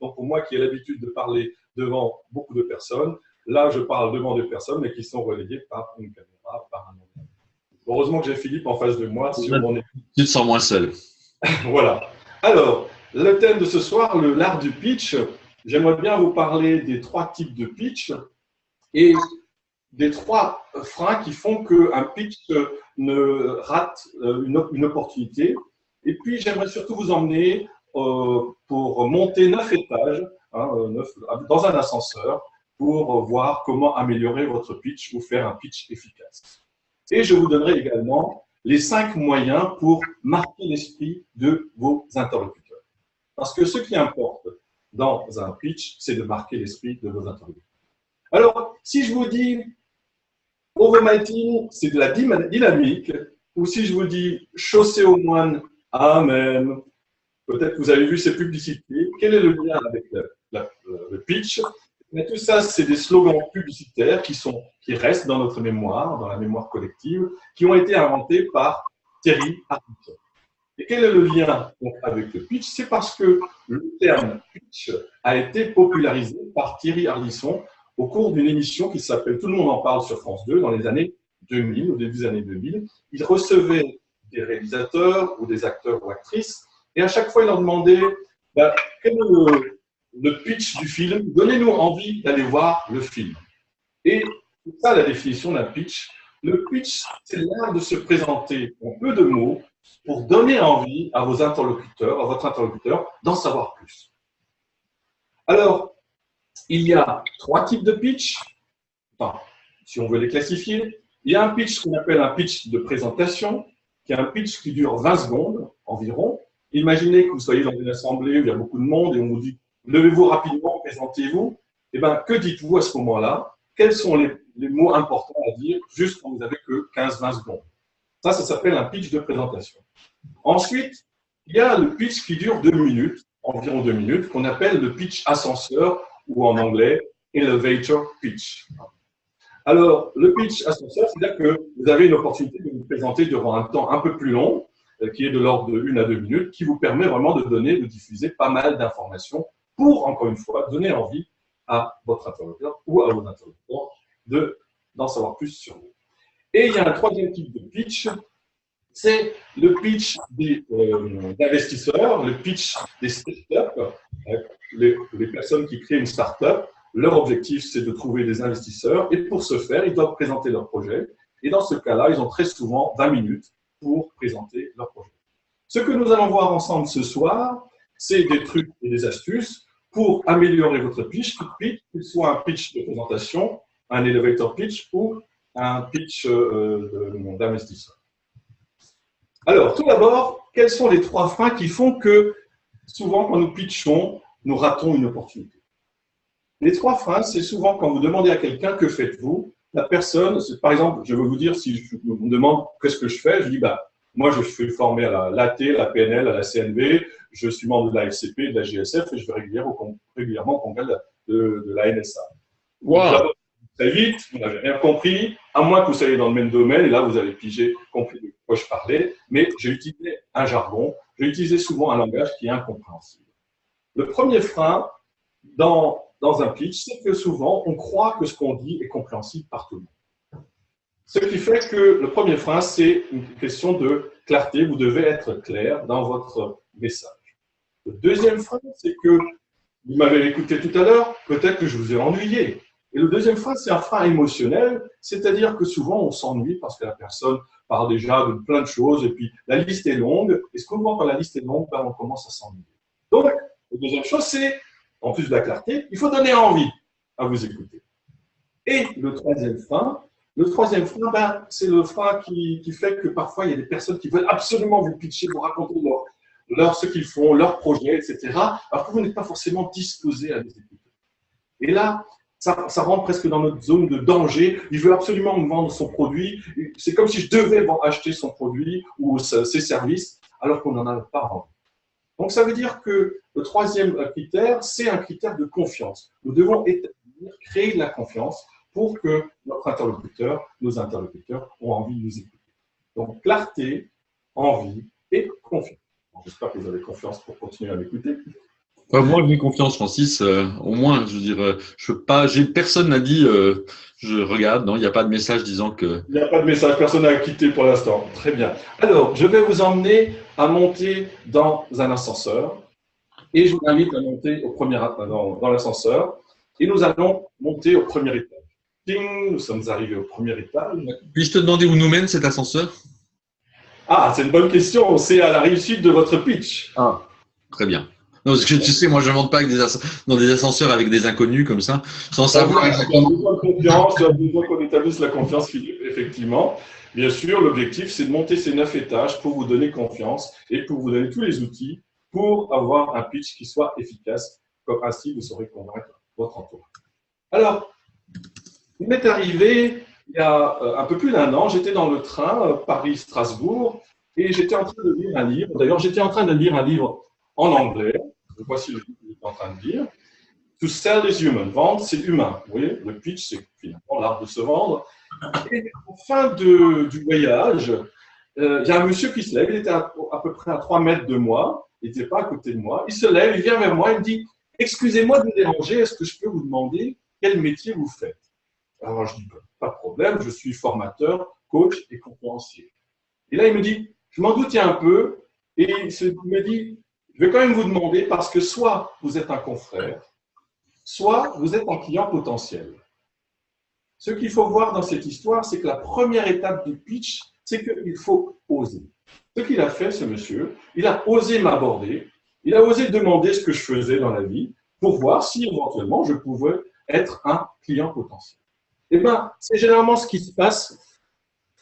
Donc, pour moi qui ai l'habitude de parler devant beaucoup de personnes, là, je parle devant des personnes, mais qui sont relayées par une caméra, par un ordinateur. Heureusement que j'ai Philippe en face de moi. Si on est... Tu te sens moins seul. Voilà. Alors, le thème de ce soir, l'art du pitch. J'aimerais bien vous parler des 3 types de pitch et des 3 freins qui font qu'un pitch ne rate une opportunité. Et puis, j'aimerais surtout vous emmener pour monter 9 étages dans un ascenseur pour voir comment améliorer votre pitch ou faire un pitch efficace. Et je vous donnerai également les 5 moyens pour marquer l'esprit de vos interlocuteurs. Parce que ce qui importe dans un pitch, c'est de marquer l'esprit de vos interlocuteurs. Alors, si je vous dis overmighty, c'est de la dynamique, ou si je vous dis chaussée aux moines, amen, peut-être que vous avez vu ces publicités, quel est le lien avec le pitch? Mais tout ça, c'est des slogans publicitaires qui restent dans notre mémoire, dans la mémoire collective, qui ont été inventés par Thierry Ardisson. Et quel est le lien donc, avec le pitch? C'est parce que le terme pitch a été popularisé par Thierry Ardisson au cours d'une émission qui s'appelle Tout le monde en parle sur France 2 dans les années 2000, au début des années 2000. Il recevait des réalisateurs ou des acteurs ou actrices et à chaque fois, il leur demandait quel est le pitch du film, donnez-nous envie d'aller voir le film. Et c'est ça la définition d'un pitch. Le pitch, c'est l'art de se présenter en peu de mots pour donner envie à vos interlocuteurs, à votre interlocuteur, d'en savoir plus. Alors, il y a 3 types de pitch. Enfin, si on veut les classifier, il y a un pitch qu'on appelle un pitch de présentation, qui est un pitch qui dure 20 secondes environ. Imaginez que vous soyez dans une assemblée où il y a beaucoup de monde et on vous dit « Levez-vous rapidement, présentez-vous ». Eh bien, que dites-vous à ce moment-là? Quels sont les mots importants à dire juste quand vous n'avez que 15-20 secondes? Ça s'appelle un pitch de présentation. Ensuite, il y a le pitch qui dure 2 minutes, environ 2 minutes, qu'on appelle le pitch ascenseur ou en anglais elevator pitch. Alors, le pitch ascenseur, c'est-à-dire que vous avez une opportunité de vous présenter durant un temps un peu plus long, qui est de l'ordre de 1 à 2 minutes, qui vous permet vraiment de diffuser pas mal d'informations pour, encore une fois, donner envie à votre interlocuteur ou à vos interlocuteurs d'en savoir plus sur vous. Et il y a un 3e type de pitch, c'est le pitch des investisseurs, le pitch des startups, les personnes qui créent une startup. Leur objectif, c'est de trouver des investisseurs et pour ce faire, ils doivent présenter leur projet. Et dans ce cas-là, ils ont très souvent 20 minutes pour présenter leur projet. Ce que nous allons voir ensemble ce soir, c'est des trucs et des astuces pour améliorer votre pitch, qu'il soit un pitch de présentation, un elevator pitch ou un pitch d'investisseur. Alors, tout d'abord, quels sont les 3 freins qui font que, souvent, quand nous pitchons, nous ratons une opportunité? Les 3 freins, c'est souvent quand vous demandez à quelqu'un « que faites-vous ?» La personne, par exemple, je veux vous dire, si je me demande « qu'est-ce que je fais ?» Je dis « moi, je suis formé à l'AT, à la PNL, à la CNV, je suis membre de la FCP, de la GSF et je vais régulièrement au congrès de la NSA. » Wow. Très vite, vous n'avez rien compris, à moins que vous soyez dans le même domaine, et là, vous avez compris de quoi je parlais, mais j'ai utilisé un jargon, j'ai utilisé souvent un langage qui est incompréhensible. Le premier frein dans un pitch, c'est que souvent, on croit que ce qu'on dit est compréhensible par tout le monde. Ce qui fait que le premier frein, c'est une question de clarté, vous devez être clair dans votre message. Le deuxième frein, c'est que, vous m'avez écouté tout à l'heure, peut-être que je vous ai ennuyé. Et le deuxième frein, c'est un frein émotionnel, c'est-à-dire que souvent on s'ennuie parce que la personne parle déjà de plein de choses et puis la liste est longue. Et souvent, quand la liste est longue, on commence à s'ennuyer. Donc, la deuxième chose, c'est, en plus de la clarté, il faut donner envie à vous écouter. Et le troisième frein, c'est le frein qui fait que parfois il y a des personnes qui veulent absolument vous pitcher, vous raconter ce qu'ils font, leurs projets, etc. Alors que vous n'êtes pas forcément disposé à les écouter. Et là, ça rentre presque dans notre zone de danger. Il veut absolument me vendre son produit. C'est comme si je devais acheter son produit ou ses services, alors qu'on n'en a pas envie. Donc, ça veut dire que le troisième critère, c'est un critère de confiance. Nous devons créer de la confiance pour que nos interlocuteurs ont envie de nous écouter. Donc, clarté, envie et confiance. J'espère que vous avez confiance pour continuer à m'écouter. Moi, j'ai confiance, Francis. Au moins, je veux dire, je peux pas. Personne n'a dit. Je regarde. Non, il n'y a pas de message disant que. Il n'y a pas de message, personne n'a quitté pour l'instant. Très bien. Alors, je vais vous emmener à monter dans un ascenseur et je vous invite à monter dans l'ascenseur et nous allons monter au premier étage. Ding, nous sommes arrivés au premier étage. Puis-je te demander où nous mène cet ascenseur? Ah, c'est une bonne question. C'est à la réussite de votre pitch. Ah, très bien. Non, parce que tu sais, moi, je ne monte pas avec dans des ascenseurs avec des inconnus comme ça, sans savoir exactement. On a besoin de confiance, on a besoin qu'on établisse la confiance, Philippe, effectivement. Bien sûr, l'objectif, c'est de monter ces 9 étages pour vous donner confiance et pour vous donner tous les outils pour avoir un pitch qui soit efficace. Comme ainsi, vous saurez convaincre votre entourage. Alors, il m'est arrivé, il y a un peu plus d'1 an, j'étais dans le train Paris-Strasbourg et j'étais en train de lire un livre. D'ailleurs, j'étais en train de lire un livre en anglais. Voici le livre que j'étais en train de lire. To sell is human. Vendre, c'est humain. Vous voyez, le pitch, c'est finalement l'art de se vendre. Et en fin du voyage, il y a un monsieur qui se lève, il était à peu près à 3 mètres de moi, il n'était pas à côté de moi. Il se lève, il vient vers moi, il me dit « Excusez-moi de vous déranger, est-ce que je peux vous demander quel métier vous faites ?» Alors je dis « Pas de problème, je suis formateur, coach et conférencier. » Et là, il me dit « Je m'en doutais un peu. » Et il me dit « Je vais quand même vous demander parce que soit vous êtes un confrère, soit vous êtes un client potentiel. » Ce qu'il faut voir dans cette histoire, c'est que la première étape du pitch, c'est qu'il faut oser. Ce qu'il a fait, ce monsieur, il a osé m'aborder, il a osé demander ce que je faisais dans la vie pour voir si éventuellement je pouvais être un client potentiel. Eh bien, c'est généralement ce qui se passe,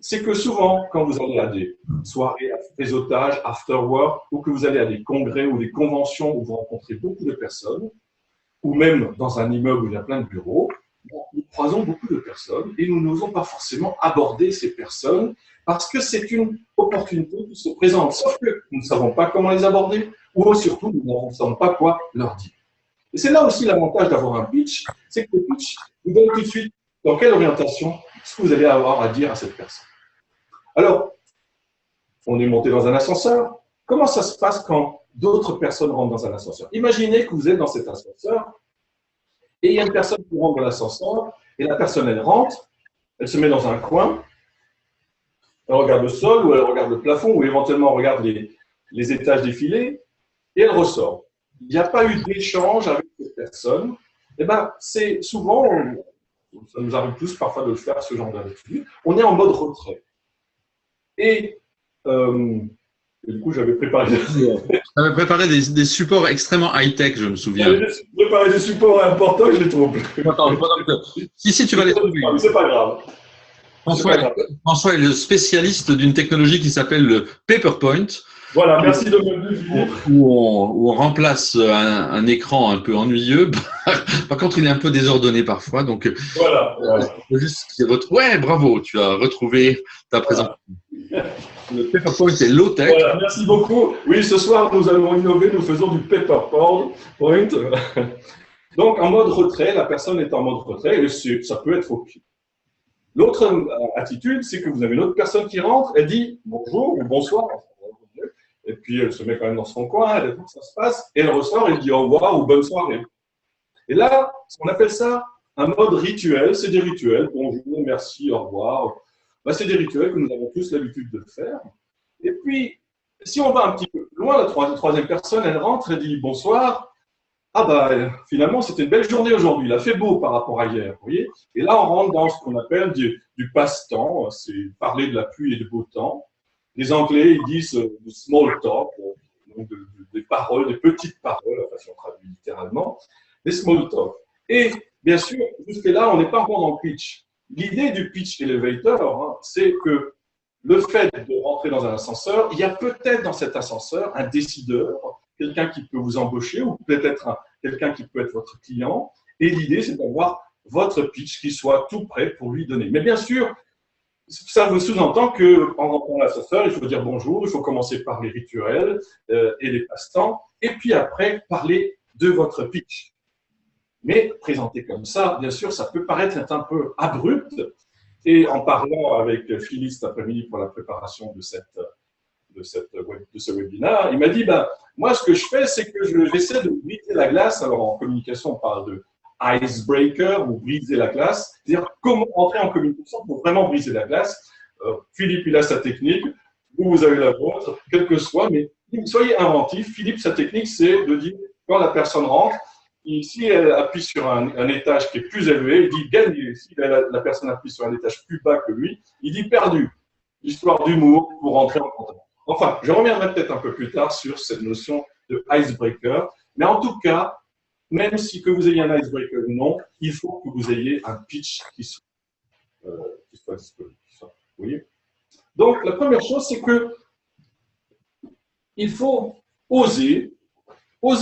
c'est que souvent, quand vous allez à des soirées, réseautage, after work, ou que vous allez à des congrès ou des conventions où vous rencontrez beaucoup de personnes, ou même dans un immeuble où il y a plein de bureaux, nous croisons beaucoup de personnes et nous n'osons pas forcément aborder ces personnes parce que c'est une opportunité qui se présente. Sauf que nous ne savons pas comment les aborder ou surtout nous ne savons pas quoi leur dire. Et c'est là aussi l'avantage d'avoir un pitch, c'est que le pitch vous donne tout de suite dans quelle orientation ce que vous allez avoir à dire à cette personne. Alors, on est monté dans un ascenseur. Comment ça se passe quand d'autres personnes rentrent dans un ascenseur? Imaginez que vous êtes dans cet ascenseur et il y a une personne qui rentre dans l'ascenseur, et la personne, elle rentre, elle se met dans un coin, elle regarde le sol, ou elle regarde le plafond, ou éventuellement elle regarde les étages défilés, et elle ressort. Il n'y a pas eu d'échange avec cette personne. Eh bien, c'est souvent, ça nous arrive tous parfois de le faire, ce genre d'habitude, on est en mode retrait. Et du coup, j'avais préparé des supports extrêmement high-tech, je me souviens. J'avais préparé des supports importants, je les trouve plus. Attends, si, tu vas les trouver. C'est pas grave. François est le spécialiste d'une technologie qui s'appelle le PaperPoint. Voilà, merci de me le dire. Où on remplace un écran un peu ennuyeux. Par contre, il est un peu désordonné parfois. Donc, voilà. Ouais, bravo, tu as retrouvé ta présentation. Le PaperPoint est low-tech. Voilà, merci beaucoup. Oui, ce soir, nous allons innover, nous faisons du PaperPoint. Donc, en mode retrait, la personne est en mode retrait et ça peut être OK. L'autre attitude, c'est que vous avez une autre personne qui rentre, elle dit bonjour ou bonsoir. Et puis, elle se met quand même dans son coin, elle attend que ça se passe, et elle ressort, elle dit au revoir ou bonne soirée. Et là, on appelle ça un mode rituel. C'est des rituels. Bonjour, merci, au revoir. Ben, c'est des rituels que nous avons tous l'habitude de faire. Et puis, si on va un petit peu plus loin, la troisième personne, elle rentre, elle dit bonsoir. Ah ben, finalement, c'était une belle journée aujourd'hui. Il a fait beau par rapport à hier, vous voyez. Et là, on rentre dans ce qu'on appelle du passe-temps. C'est parler de la pluie et du beau temps. Les Anglais, ils disent du small talk, donc des paroles, des petites paroles, enfin, si on traduit littéralement, des small talk. Et bien sûr, jusque-là, on n'est pas encore dans le pitch. L'idée du pitch elevator, c'est que le fait de rentrer dans un ascenseur, il y a peut-être dans cet ascenseur un décideur, quelqu'un qui peut vous embaucher ou peut-être quelqu'un qui peut être votre client. Et l'idée, c'est d'avoir votre pitch qui soit tout prêt pour lui donner. Mais bien sûr, ça vous sous-entend qu'en rentrant dans l'ascenseur, il faut dire bonjour, il faut commencer par les rituels et les passe-temps, et puis après, parler de votre pitch. Mais présenté comme ça, bien sûr, ça peut paraître un peu abrupt. Et en parlant avec Phyllis cet après-midi pour la préparation de ce webinaire, il m'a dit, ben, moi, ce que je fais, c'est que j'essaie de briser la glace. Alors, en communication, on parle de icebreaker ou briser la glace, c'est-à-dire comment entrer en communication pour vraiment briser la glace. Philippe, il a sa technique, vous avez la vôtre, quelle que soit, mais soyez inventif. Philippe, sa technique, c'est de dire, quand la personne rentre, si elle appuie sur un étage qui est plus élevé, il dit gagné. Si la personne appuie sur un étage plus bas que lui, il dit perdu. Histoire d'humour pour rentrer en contact. Enfin, je reviendrai peut-être un peu plus tard sur cette notion de icebreaker. Mais en tout cas, même si que vous ayez un icebreaker ou non, il faut que vous ayez un pitch qui soit disponible. Vous voyez? Donc, la première chose, c'est que il faut oser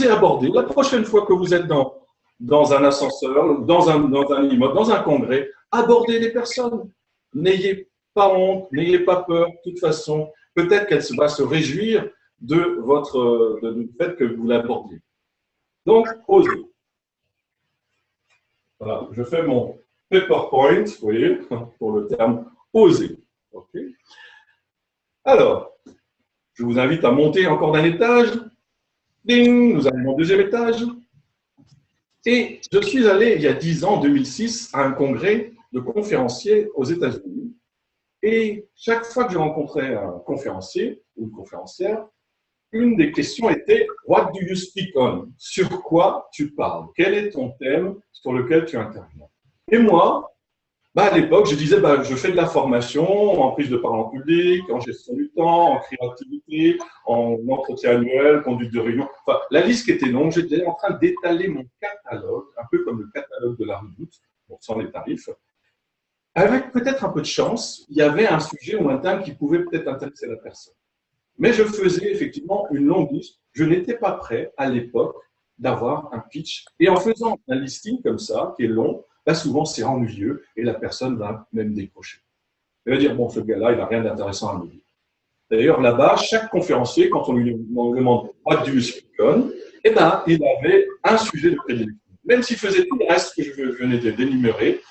aborder. La prochaine fois que vous êtes dans un ascenseur, dans un immeuble, dans un congrès, abordez les personnes. N'ayez pas honte, n'ayez pas peur. De toute façon, peut-être qu'elle va se réjouir du fait que vous l'abordiez. Donc, osez. Voilà, je fais mon PowerPoint, vous voyez, pour le terme oser. Okay. Alors, je vous invite à monter encore d'un étage. Ding, nous arrivons au deuxième étage. Et je suis allé, il y a 10 ans, en 2006, à un congrès de conférenciers aux États-Unis. Et chaque fois que je rencontrais un conférencier ou une conférencière, une des questions était « What do you speak on ?» Sur quoi tu parles? Quel est ton thème sur lequel tu interviens? Et moi, à l'époque, je disais je fais de la formation en prise de parole en public, en gestion du temps, en créativité, en entretien annuel, conduite de réunion. Enfin, la liste qui était longue, j'étais en train d'étaler mon catalogue, un peu comme le catalogue de la Redoute, sans les tarifs. Avec peut-être un peu de chance, il y avait un sujet ou un thème qui pouvait peut-être intéresser la personne. Mais je faisais effectivement une longue liste. Je n'étais pas prêt à l'époque d'avoir un pitch. Et en faisant un listing comme ça, qui est long, souvent c'est ennuyeux et la personne va même décrocher. Elle va dire, bon, ce gars-là, il n'a rien d'intéressant à me dire. D'ailleurs, là-bas, chaque conférencier, quand on lui demande « What do you speak on ?», il avait un sujet de prédilection. Même s'il faisait tout le reste que je venais d'énumérer,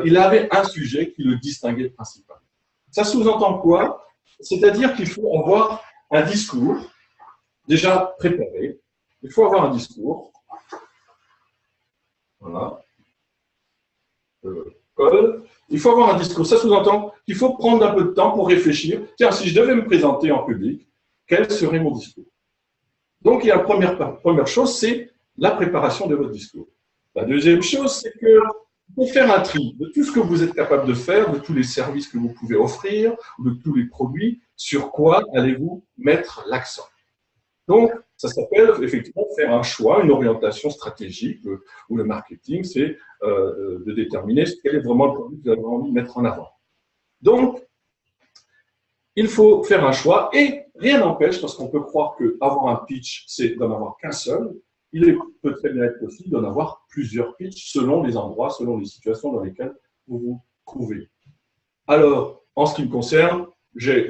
il avait un sujet qui le distinguait principalement. Ça sous-entend quoi? C'est-à-dire qu'il faut avoir un discours déjà préparé. Il faut avoir un discours. Voilà. Il faut avoir un discours. Ça sous-entend qu'il faut prendre un peu de temps pour réfléchir. Tiens, si je devais me présenter en public, quel serait mon discours? Donc, il y a la première chose, c'est la préparation de votre discours. La deuxième chose, c'est que pour faire un tri de tout ce que vous êtes capable de faire, de tous les services que vous pouvez offrir, de tous les produits, sur quoi allez-vous mettre l'accent? Donc, ça s'appelle effectivement faire un choix, une orientation stratégique, où le marketing, c'est de déterminer quel est vraiment le produit que vous avez envie de mettre en avant. Donc, il faut faire un choix et rien n'empêche, parce qu'on peut croire qu'avoir un pitch, c'est d'en avoir qu'un seul. Il peut très bien être possible d'en avoir plusieurs pitchs selon les endroits, selon les situations dans lesquelles vous vous trouvez. Alors, en ce qui me concerne, j'ai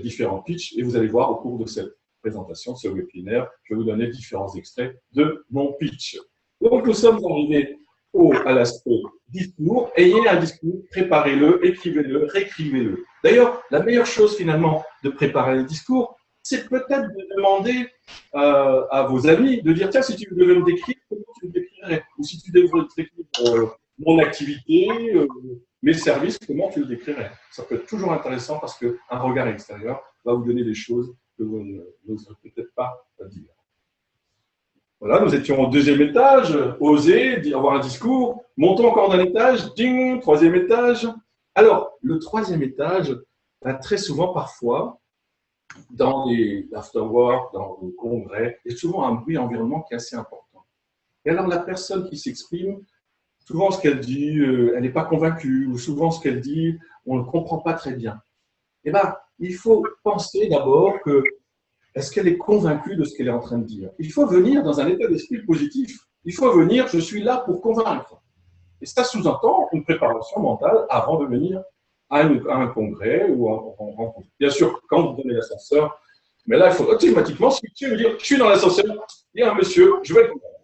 différents pitchs et vous allez voir au cours de cette présentation, de ce webinaire, je vais vous donner différents extraits de mon pitch. Donc, nous sommes arrivés à l'aspect discours. Ayez un discours, préparez-le, écrivez-le, réécrivez-le. D'ailleurs, la meilleure chose finalement de préparer le discours, c'est peut-être de demander à vos amis de dire, tiens, si tu devais me décrire, comment tu me décrirais? Ou si tu devais décrire mon activité, mes services, comment tu le décrirais? Ça peut être toujours intéressant parce qu'un regard extérieur va vous donner des choses que vous n'oserez peut-être pas dire. Voilà, nous étions au deuxième étage, oser, avoir un discours, montons encore d'un étage, ding, troisième étage. Alors, le troisième étage, très souvent, parfois, dans les afterwork, dans les congrès, il y a souvent un bruit environnement qui est assez important. Et alors, la personne qui s'exprime, souvent ce qu'elle dit, elle n'est pas convaincue, ou souvent ce qu'elle dit, on ne comprend pas très bien. Eh bien, il faut penser d'abord que est-ce qu'elle est convaincue de ce qu'elle est en train de dire? Il faut venir dans un état d'esprit positif. Il faut venir, je suis là pour convaincre. Et ça sous-entend une préparation mentale avant de venir à un congrès ou à une rencontre. Bien sûr, quand vous donnez l'ascenseur, mais là, il faut automatiquement switcher et dire, je suis dans l'ascenseur, il y a un monsieur, je vais le convaincre.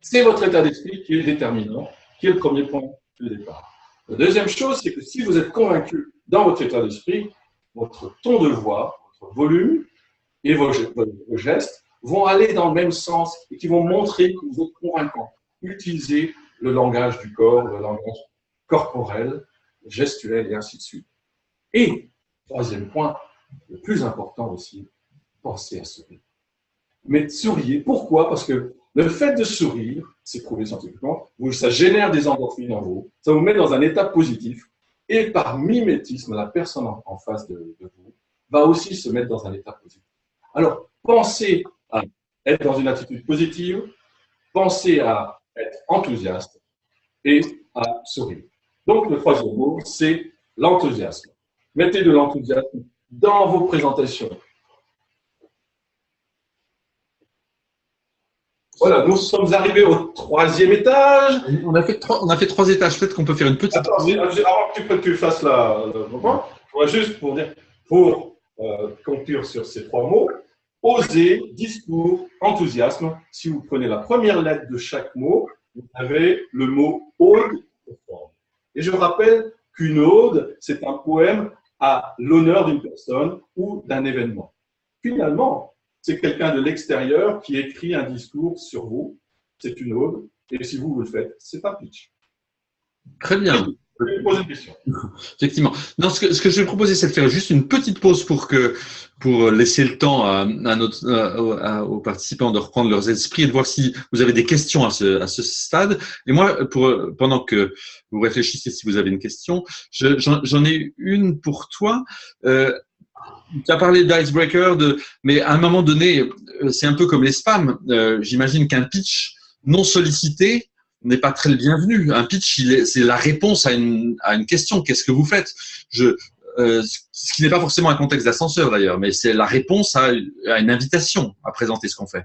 C'est votre état d'esprit qui est déterminant, qui est le premier point de départ. La deuxième chose, c'est que si vous êtes convaincu dans votre état d'esprit, votre ton de voix, votre volume et vos gestes vont aller dans le même sens et qui vont montrer que vous êtes convaincant. Utilisez le langage du corps, le langage corporel, gestuel et ainsi de suite. Et, troisième point, le plus important aussi, pensez à sourire. Mais souriez, pourquoi? Parce que le fait de sourire, c'est prouvé scientifiquement, ça génère des endorphines en vous, ça vous met dans un état positif, et par mimétisme, la personne en face de vous va aussi se mettre dans un état positif. Alors, pensez à être dans une attitude positive, pensez à être enthousiaste et à sourire. Donc, le troisième mot, c'est l'enthousiasme. Mettez de l'enthousiasme dans vos présentations. Voilà, nous sommes arrivés au troisième étage. On a fait trois étages. Peut-être qu'on peut faire une petite. Attends, avant que tu fasses le moment, je voudrais juste pour conclure sur ces trois mots, oser, discours, enthousiasme. Si vous prenez la première lettre de chaque mot, vous avez le mot ode. Et je rappelle qu'une ode, c'est un poème à l'honneur d'une personne ou d'un événement. Finalement, c'est quelqu'un de l'extérieur qui écrit un discours sur vous. C'est une ode. Et si vous le faites, c'est un pitch. Très bien. Je vais vous poser une question. Effectivement. Non, ce que je vais proposer, c'est de faire juste une petite pause pour laisser le temps aux participants de reprendre leurs esprits et de voir si vous avez des questions à ce stade. Et moi, pendant que vous réfléchissez si vous avez une question, j'en ai une pour toi. Tu as parlé d'icebreaker, mais à un moment donné, c'est un peu comme les spams. J'imagine qu'un pitch non sollicité n'est pas très le bienvenu. Un pitch, c'est la réponse à une question. Qu'est-ce que vous faites? Ce qui n'est pas forcément un contexte d'ascenseur d'ailleurs, mais c'est la réponse à une invitation à présenter ce qu'on fait.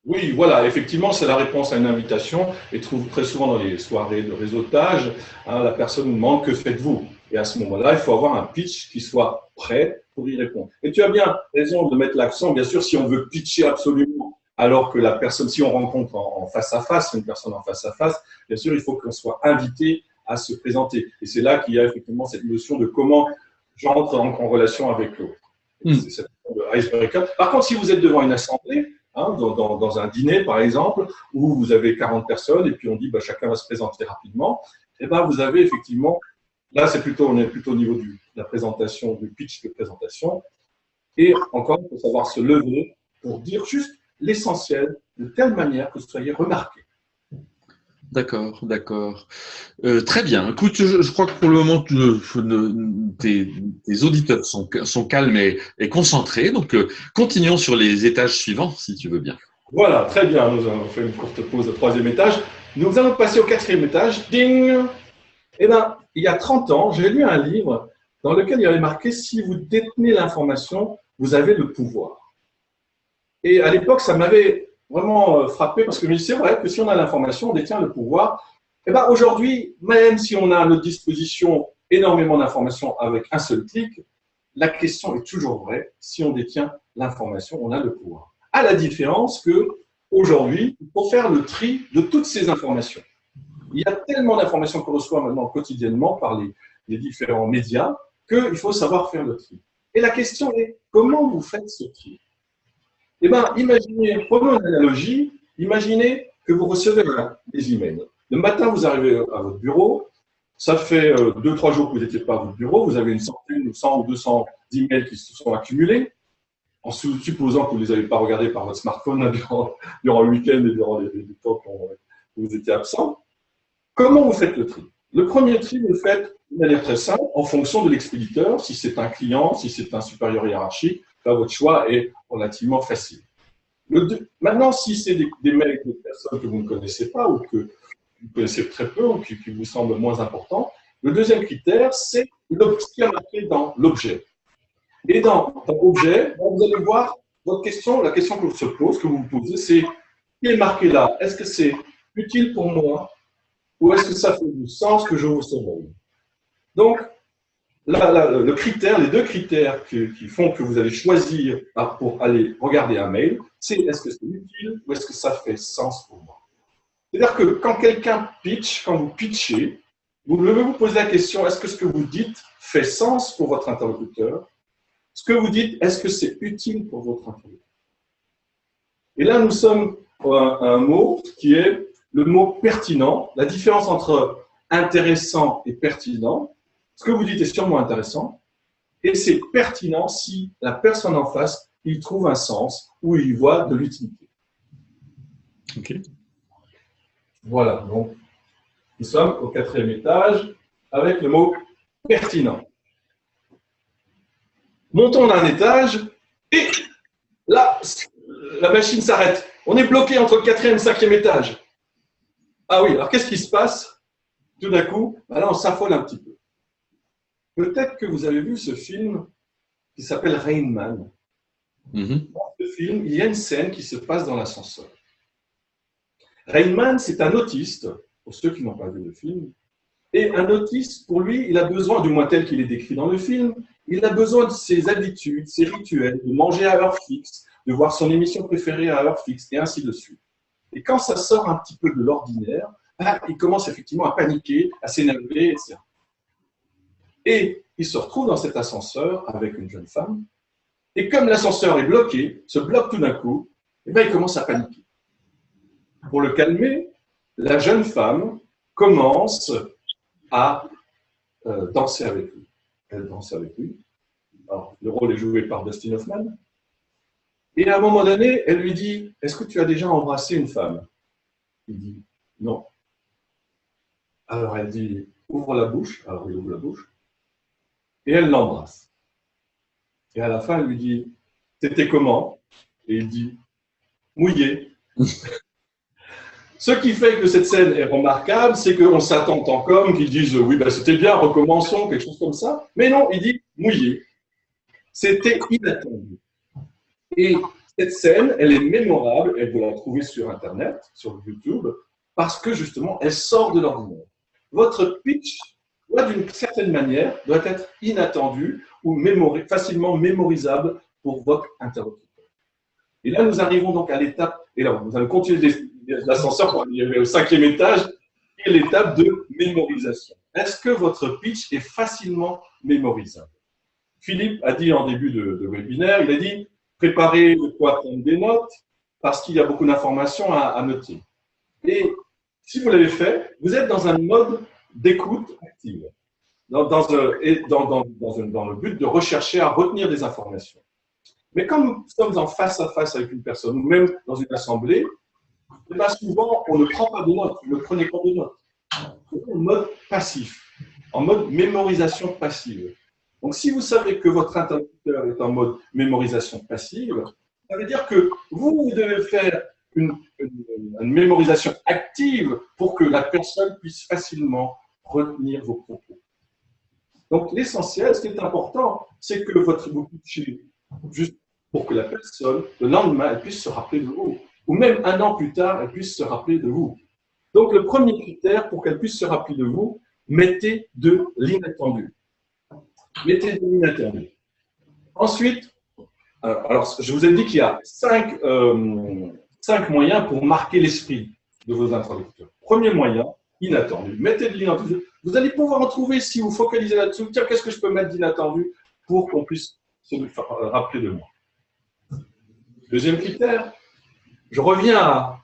Oui, voilà, effectivement, c'est la réponse à une invitation. Et très souvent dans les soirées de réseautage, la personne nous demande « que faites-vous » Et à ce moment-là, il faut avoir un pitch qui soit prêt pour y répondre. Et tu as bien raison de mettre l'accent, bien sûr, si on veut pitcher absolument, alors que la personne, si on rencontre en face à face, une personne en face à face, bien sûr, il faut qu'on soit invité à se présenter. Et c'est là qu'il y a effectivement cette notion de comment j'entre en relation avec l'autre. C'est cette notion de icebreaker. Par contre, si vous êtes devant une assemblée, dans un dîner, par exemple, où vous avez 40 personnes et puis on dit chacun va se présenter rapidement, et vous avez effectivement, là on est plutôt au niveau de la présentation, du pitch de présentation, et encore, il faut savoir se lever pour dire juste l'essentiel de telle manière que vous soyez remarqué. D'accord. Très bien. Écoute, je crois que pour le moment, tes auditeurs sont calmes et concentrés. Donc, continuons sur les étages suivants, si tu veux bien. Voilà, très bien. Nous avons fait une courte pause au troisième étage. Nous allons passer au quatrième étage. Ding! Eh bien, il y a 30 ans, j'ai lu un livre dans lequel il y avait marqué « Si vous détenez l'information, vous avez le pouvoir ». Et à l'époque, ça m'avait vraiment frappé parce que je me dis, c'est vrai que si on a l'information, on détient le pouvoir. Et aujourd'hui, même si on a à notre disposition énormément d'informations avec un seul clic, la question est toujours vraie. Si on détient l'information, on a le pouvoir. À la différence que aujourd'hui, il faut faire le tri de toutes ces informations. Il y a tellement d'informations qu'on reçoit maintenant quotidiennement par les différents médias qu'il faut savoir faire le tri. Et la question est, comment vous faites ce tri? Eh bien, imaginez, prenons une analogie, imaginez que vous recevez des emails. Le matin, vous arrivez à votre bureau, ça fait 2-3 jours que vous n'étiez pas à votre bureau, vous avez une centaine, 100 ou 200 emails qui se sont accumulés, en supposant que vous ne les avez pas regardés par votre smartphone durant le week-end et durant les temps que vous étiez absent. Comment vous faites le tri? Le premier tri, vous le faites de manière très simple, en fonction de l'expéditeur, si c'est un client, si c'est un supérieur hiérarchique. Là, votre choix est relativement facile. Maintenant, si c'est des mails de personnes que vous ne connaissez pas ou que vous connaissez très peu ou qui vous semblent moins importants, le deuxième critère, c'est ce qui est marqué dans l'objet. Et dans l'objet, vous allez voir votre question, la question que vous vous posez, c'est qui est marqué là? Est-ce que c'est utile pour moi ou est-ce que ça fait du sens que je vous surveille? Donc, le critère, les deux critères qui font que vous allez choisir pour aller regarder un mail, c'est est-ce que c'est utile ou est-ce que ça fait sens pour moi? C'est-à-dire que quand quelqu'un pitch, quand vous pitchez, vous devez vous poser la question, est-ce que ce que vous dites fait sens pour votre interlocuteur? Ce que vous dites, est-ce que c'est utile pour votre interlocuteur? Et là, nous sommes à un mot qui est le mot pertinent. La différence entre intéressant et pertinent, ce que vous dites est sûrement intéressant, et c'est pertinent si la personne en face, il trouve un sens ou il voit de l'utilité. Ok. Voilà, donc nous sommes au 4e étage avec le mot pertinent. Montons d'un étage et là, la machine s'arrête. On est bloqué entre le 4e et le 5e étage. Ah oui, alors qu'est-ce qui se passe? Tout d'un coup, là, on s'affole un petit peu. Peut-être que vous avez vu ce film qui s'appelle Rain Man. Dans ce film, il y a une scène qui se passe dans l'ascenseur. Rain Man, c'est un autiste, pour ceux qui n'ont pas vu le film. Et un autiste, pour lui, il a besoin, du moins tel qu'il est décrit dans le film, il a besoin de ses habitudes, ses rituels, de manger à heure fixe, de voir son émission préférée à heure fixe, et ainsi de suite. Et quand ça sort un petit peu de l'ordinaire, il commence effectivement à paniquer, à s'énerver, etc. Et il se retrouve dans cet ascenseur avec une jeune femme, et comme l'ascenseur est bloqué, se bloque tout d'un coup, et il commence à paniquer. Pour le calmer, la jeune femme commence à danser avec lui. Elle danse avec lui. Alors, le rôle est joué par Dustin Hoffman. Et à un moment donné, elle lui dit « Est-ce que tu as déjà embrassé une femme ?» Il dit « Non. » Alors elle dit « Ouvre la bouche. » Alors il ouvre la bouche. Et elle l'embrasse. Et à la fin, elle lui dit « C'était comment ?» Et il dit « Mouillé. » Ce qui fait que cette scène est remarquable, c'est qu'on s'attend en com qu'ils disent « Oui, ben, c'était bien, recommençons », quelque chose comme ça. Mais non, il dit « Mouillé ». C'était inattendu. Et cette scène, elle est mémorable, elle peut la trouver sur Internet, sur YouTube, parce que justement, elle sort de l'ordinaire. Votre pitch, d'une certaine manière, doit être inattendu ou facilement mémorisable pour votre interlocuteur. Et là, nous arrivons donc à l'étape, et là, vous allez continuer l'ascenseur pour arriver au 5e étage, et l'étape de mémorisation. Est-ce que votre pitch est facilement mémorisable? Philippe a dit en début de webinaire, il a dit préparez de quoi prendre des notes parce qu'il y a beaucoup d'informations à noter. Et si vous l'avez fait, vous êtes dans un mode d'écoute active, dans le but de rechercher à retenir des informations. Mais quand nous sommes en face à face avec une personne, ou même dans une assemblée, souvent on ne prend pas de notes, vous ne prenez pas de notes. Vous êtes en mode passif, en mode mémorisation passive. Donc, si vous savez que votre interlocuteur est en mode mémorisation passive, ça veut dire que vous devez faire une mémorisation active pour que la personne puisse facilement retenir vos propos. Donc, l'essentiel, ce qui est important, c'est que votre pitch, juste pour que la personne, le lendemain, elle puisse se rappeler de vous. Ou même un an plus tard, elle puisse se rappeler de vous. Donc, le premier critère pour qu'elle puisse se rappeler de vous, mettez de l'inattendu. Mettez de l'inattendu. Ensuite, alors, je vous ai dit qu'il y a 5 moyens pour marquer l'esprit de vos interlocuteurs. Premier moyen, inattendu. Mettez de l'inattendu. Vous allez pouvoir en trouver si vous focalisez là-dessus. Tiens, qu'est-ce que je peux mettre d'inattendu pour qu'on puisse se rappeler de moi? Deuxième critère, je reviens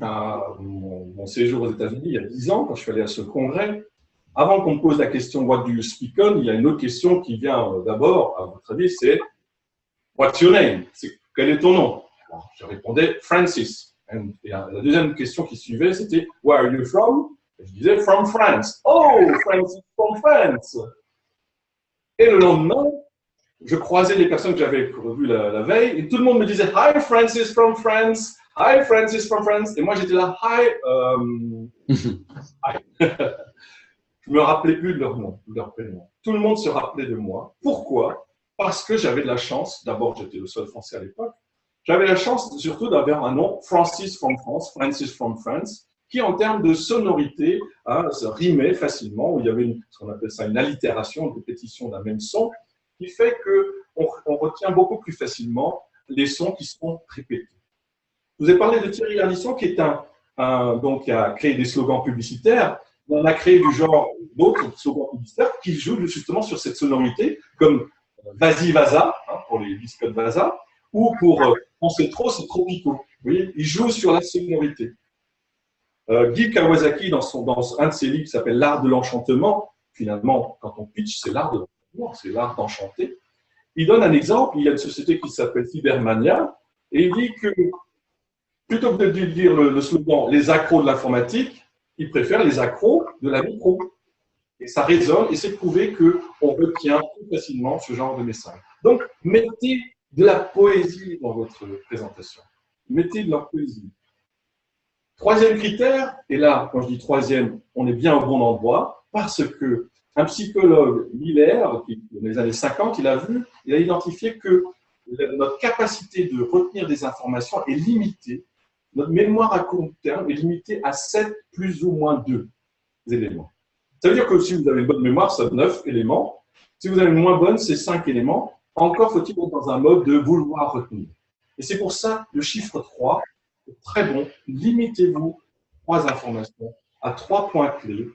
à mon séjour aux États-Unis il y a 10 ans, quand je suis allé à ce congrès. Avant qu'on me pose la question « What do you speak on ?», il y a une autre question qui vient d'abord, à votre avis, c'est « What's your name ?» Quel est ton nom? Alors, je répondais « Francis ». Et la deuxième question qui suivait, c'était « Where are you from ?» Et je disais « From France ». « Oh, Francis from France !» Et le lendemain, je croisais les personnes que j'avais revues la veille, et tout le monde me disait « Hi, Francis from France !»« Hi, Francis from France !» Et moi, j'étais là « Hi, hi. » Je ne me rappelais plus de leur nom, de leur prénom. Tout le monde se rappelait de moi. Pourquoi? Parce que j'avais de la chance, d'abord j'étais le seul français à l'époque, j'avais la chance surtout d'avoir un nom, Francis from France, Francis from France, qui en termes de sonorité se rimait facilement, où il y avait ce qu'on appelle ça une allitération, une répétition d'un même son, qui fait qu'on retient beaucoup plus facilement les sons qui sont répétés. Je vous ai parlé de Thierry Ardisson, qui est donc, qui a créé des slogans publicitaires. On a créé du genre d'autres slogans publicitaires qui jouent justement sur cette sonorité, comme Vas-y, Vaza, les disques de Vasa, ou pour penser trop, c'est Tropico. Vous voyez, il joue sur la sonorité. Guy Kawasaki, dans un de ses livres qui s'appelle L'art de l'enchantement, finalement, quand on pitch, c'est l'art de l'enchantement, c'est l'art d'enchanter. Il donne un exemple, il y a une société qui s'appelle Cybermania, et il dit que plutôt que de dire le slogan « les accros de l'informatique », il préfère les accros de la micro. Et ça résonne, et c'est prouvé qu'on retient plus facilement ce genre de message. Donc, mettez de la poésie dans votre présentation. Mettez de la poésie. Troisième critère, et là, quand je dis troisième, on est bien au bon endroit, parce que un psychologue, Miller, qui, dans les années 50, il a identifié que notre capacité de retenir des informations est limitée, notre mémoire à court terme est limitée à 7 plus ou moins 2 éléments. Ça veut dire que si vous avez une bonne mémoire, c'est 9 éléments. Si vous avez une moins bonne, c'est 5 éléments. Encore faut-il être dans un mode de vouloir retenir. Et c'est pour ça le chiffre 3 est très bon. Limitez-vous 3 informations à 3 points clés.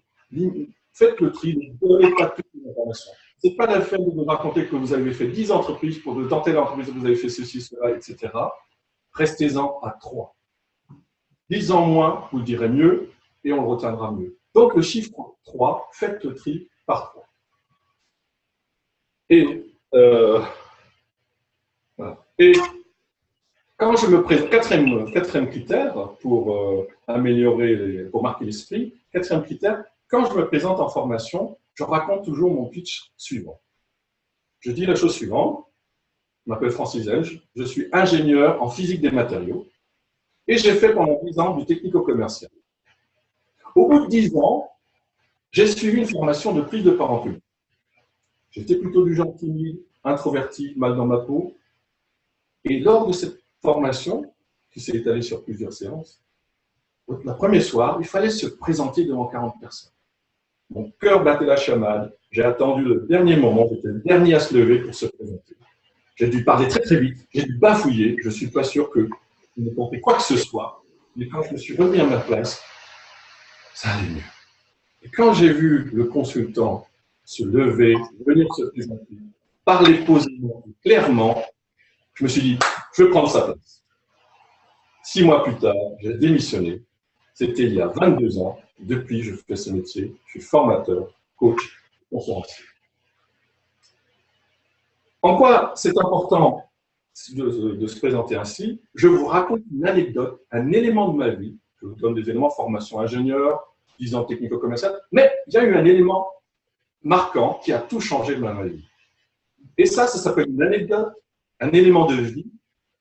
Faites le tri, ne donnez pas toutes les informations. Ce n'est pas la peine de vous raconter que vous avez fait 10 entreprises pour de tenter l'entreprise, que vous avez fait ceci, cela, etc. Restez-en à 3. 10 ans moins, vous le direz mieux et on le retiendra mieux. Donc, le chiffre 3, faites le tri par 3. Et quand je me présente, quatrième critère pour améliorer, pour marquer l'esprit, quatrième critère, quand je me présente en formation, je raconte toujours mon pitch suivant. Je dis la chose suivante, je m'appelle Francis Elge, je suis ingénieur en physique des matériaux et j'ai fait pendant 10 ans du technico-commercial. Au bout de 10 ans, j'ai suivi une formation de prise de part en public. J'étais plutôt du genre timide, introverti, mal dans ma peau. Et lors de cette formation, qui s'est étalée sur plusieurs séances, le premier soir, il fallait se présenter devant 40 personnes. Mon cœur battait la chamade. J'ai attendu le dernier moment, j'étais le dernier à se lever pour se présenter. J'ai dû parler très très vite, j'ai dû bafouiller, je ne suis pas sûr que je n'ai compris quoi que ce soit. Mais quand je me suis remis à ma place, ça allait mieux. Et quand j'ai vu le consultant se lever, venir se présenter, parler posément, clairement, je me suis dit, je vais prendre sa place. 6 mois plus tard, j'ai démissionné. C'était il y a 22 ans. Depuis, je fais ce métier. Je suis formateur, coach, conférencier. En quoi c'est important de se présenter ainsi? Je vous raconte une anecdote, un élément de ma vie. Je vous donne des éléments, formation ingénieur, 10 ans technico-commercial, mais il y a eu un élément marquant qui a tout changé dans ma vie. Et ça s'appelle une anecdote, un élément de vie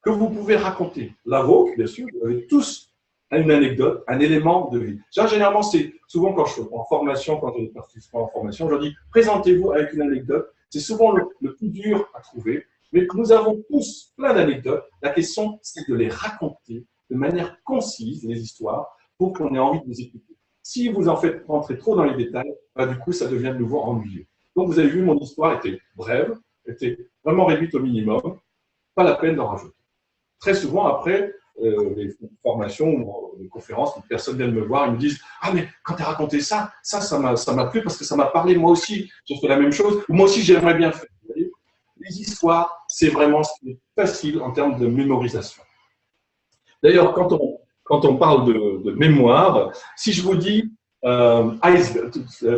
que vous pouvez raconter. La vôtre, bien sûr, vous avez tous une anecdote, un élément de vie. Ça, généralement, c'est souvent quand je suis en formation, quand j'ai des participants en formation, je leur dis, présentez-vous avec une anecdote. C'est souvent le plus dur à trouver, mais nous avons tous plein d'anecdotes. La question, c'est de les raconter de manière concise, les histoires, pour qu'on ait envie de les écouter. Si vous en faites rentrer trop dans les détails, bah, du coup, ça devient de nouveau ennuyeux. Donc, vous avez vu, mon histoire était brève, était vraiment réduite au minimum, pas la peine d'en rajouter. Très souvent, après, les formations, les conférences, les personnes viennent me voir et me disent « Ah, mais quand tu as raconté ça m'a plu parce que ça m'a parlé, moi aussi, j'ai fait la même chose, ou moi aussi, j'aimerais bien faire. » Les histoires, c'est vraiment ce qui est facile en termes de mémorisation. D'ailleurs, quand on parle de mémoire, si je vous dis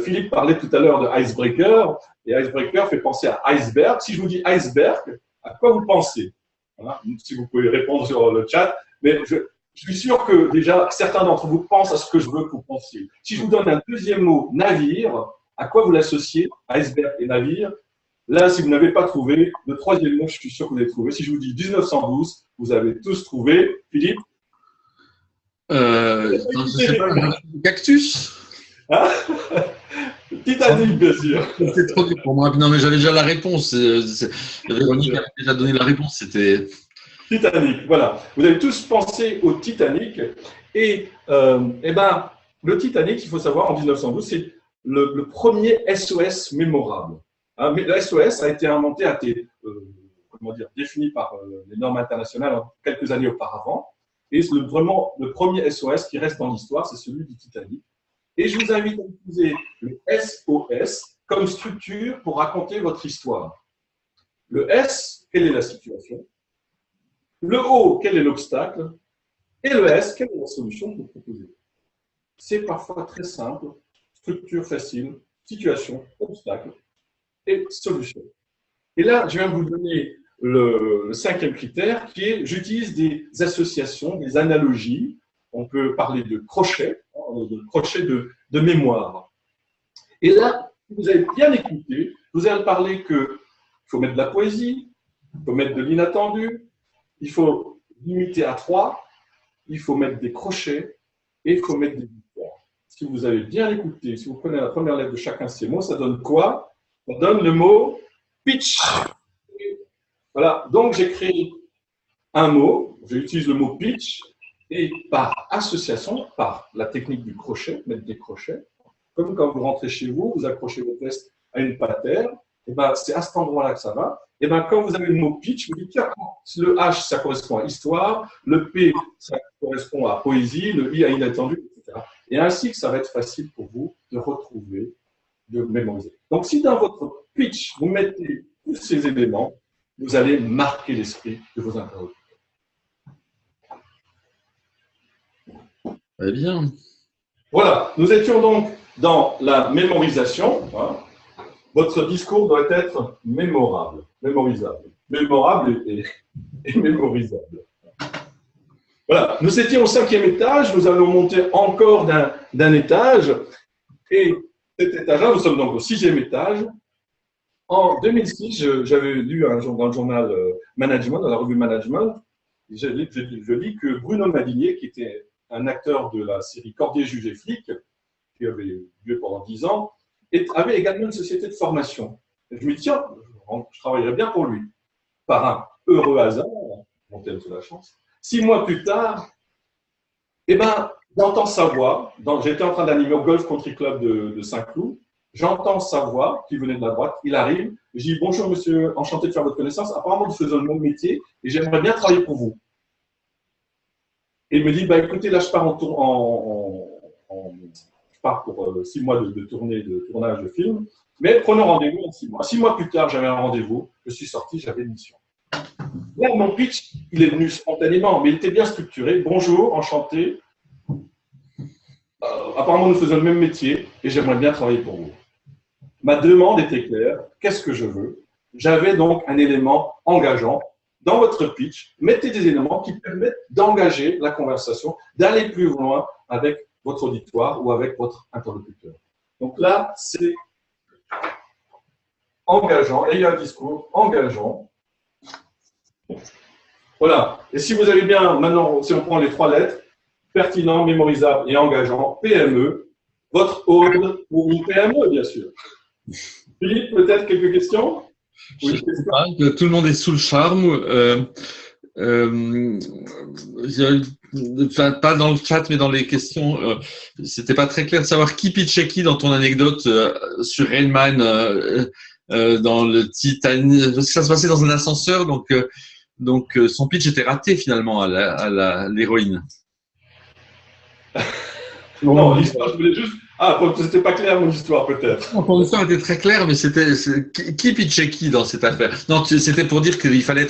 Philippe parlait tout à l'heure de icebreaker, et icebreaker fait penser à iceberg. Si je vous dis iceberg, à quoi vous pensez? Voilà, si vous pouvez répondre sur le chat, mais je suis sûr que déjà certains d'entre vous pensent à ce que je veux que vous pensiez. Si je vous donne un deuxième mot, navire, à quoi vous l'associez, iceberg et navire? Là, si vous n'avez pas trouvé, le troisième mot, je suis sûr que vous l'avez trouvé. Si je vous dis 1912, vous avez tous trouvé. Philippe? Je sais pas, cactus? Hein? Titanic, bien sûr. C'était trop dur pour moi. Non, mais j'avais déjà la réponse. Véronique avait déjà donné la réponse. C'était Titanic, voilà. Vous avez tous pensé au Titanic. Et ben, le Titanic, il faut savoir, en 1912, c'est le premier SOS mémorable. Hein, mais le SOS a été inventé, défini par les normes internationales quelques années auparavant. Et c'est vraiment le premier SOS qui reste dans l'histoire, c'est celui du Titanic. Et je vous invite à utiliser le SOS comme structure pour raconter votre histoire. Le S, quelle est la situation? Le O, quel est l'obstacle? Et le S, quelle est la solution que vous proposez? C'est parfois très simple, structure facile, situation, obstacle et solution. Et là, je viens de vous donner le cinquième critère qui est j'utilise des associations, des analogies. On peut parler de crochet, de mémoire. Et là, vous avez bien écouté, vous allez parler qu'il faut mettre de la poésie, il faut mettre de l'inattendu, il faut limiter à 3, il faut mettre des crochets et il faut mettre des victoires. Si vous avez bien écouté, si vous prenez la première lettre de chacun de ces mots, ça donne quoi? Ça donne le mot pitch. Voilà, donc j'ai créé un mot, j'utilise le mot pitch, et par association, par la technique du crochet, mettre des crochets, comme quand vous rentrez chez vous, vous accrochez votre veste à une patère, et ben c'est à cet endroit-là que ça va. Et ben quand vous avez le mot pitch, vous dites tiens, le H ça correspond à histoire, le P ça correspond à poésie, le I à inattendu, etc. Et ainsi que ça va être facile pour vous de retrouver, de mémoriser. Donc si dans votre pitch vous mettez tous ces éléments, vous allez marquer l'esprit de vos interlocuteurs. Très bien. Voilà, nous étions donc dans la mémorisation. Hein. Votre discours doit être mémorable, mémorisable. Mémorable et mémorisable. Voilà, nous étions au 5e étage, nous allons monter encore d'un étage. Et cet étage-là, nous sommes donc au 6e étage. En 2006, j'avais lu dans le journal Management, dans la revue Management, je lis que Bruno Madinier, qui était un acteur de la série Cordier, juge et flic, qui avait lieu pendant 10 ans, avait également une société de formation. Et je me dis, tiens, je travaillerais bien pour lui. Par un heureux hasard, mon thème de la chance, 6 mois plus tard, eh ben, j'entends sa voix. J'étais en train d'animer au Golf Country Club de Saint-Cloud. J'entends sa voix qui venait de la droite. Il arrive. Je dis bonjour monsieur, enchanté de faire votre connaissance. Apparemment, nous faisons le même métier et j'aimerais bien travailler pour vous. Et il me dit bah écoutez, là je pars je pars pour 6 mois de tournage de film, mais prenons rendez-vous en 6 mois. 6 mois plus tard, j'avais un rendez-vous. Je suis sorti, j'avais une mission. Là, mon pitch, il est venu spontanément, mais il était bien structuré. Bonjour, enchanté. Apparemment, nous faisons le même métier et j'aimerais bien travailler pour vous. Ma demande était claire. Qu'est-ce que je veux? J'avais donc un élément engageant. Dans votre pitch, mettez des éléments qui permettent d'engager la conversation, d'aller plus loin avec votre auditoire ou avec votre interlocuteur. Donc là, c'est engageant. Ayez un discours engageant. Voilà. Et si vous avez bien, maintenant, si on prend les 3 lettres, pertinent, mémorisable et engageant, PME, votre ode ou une PME, bien sûr. Philippe, peut-être quelques questions? Je ne sais pas, que tout le monde est sous le charme. Enfin, pas dans le chat, mais dans les questions, c'était pas très clair de savoir qui pitchait qui dans ton anecdote sur Railman dans le Titanic. Parce que ça se passait dans un ascenseur, donc son pitch était raté finalement à l'héroïne. Non, l'histoire, je voulais juste. Ah, c'était pas clair mon histoire peut-être. Ton histoire était très claire, mais qui pitchait qui dans cette affaire? Non, c'était pour dire qu'il fallait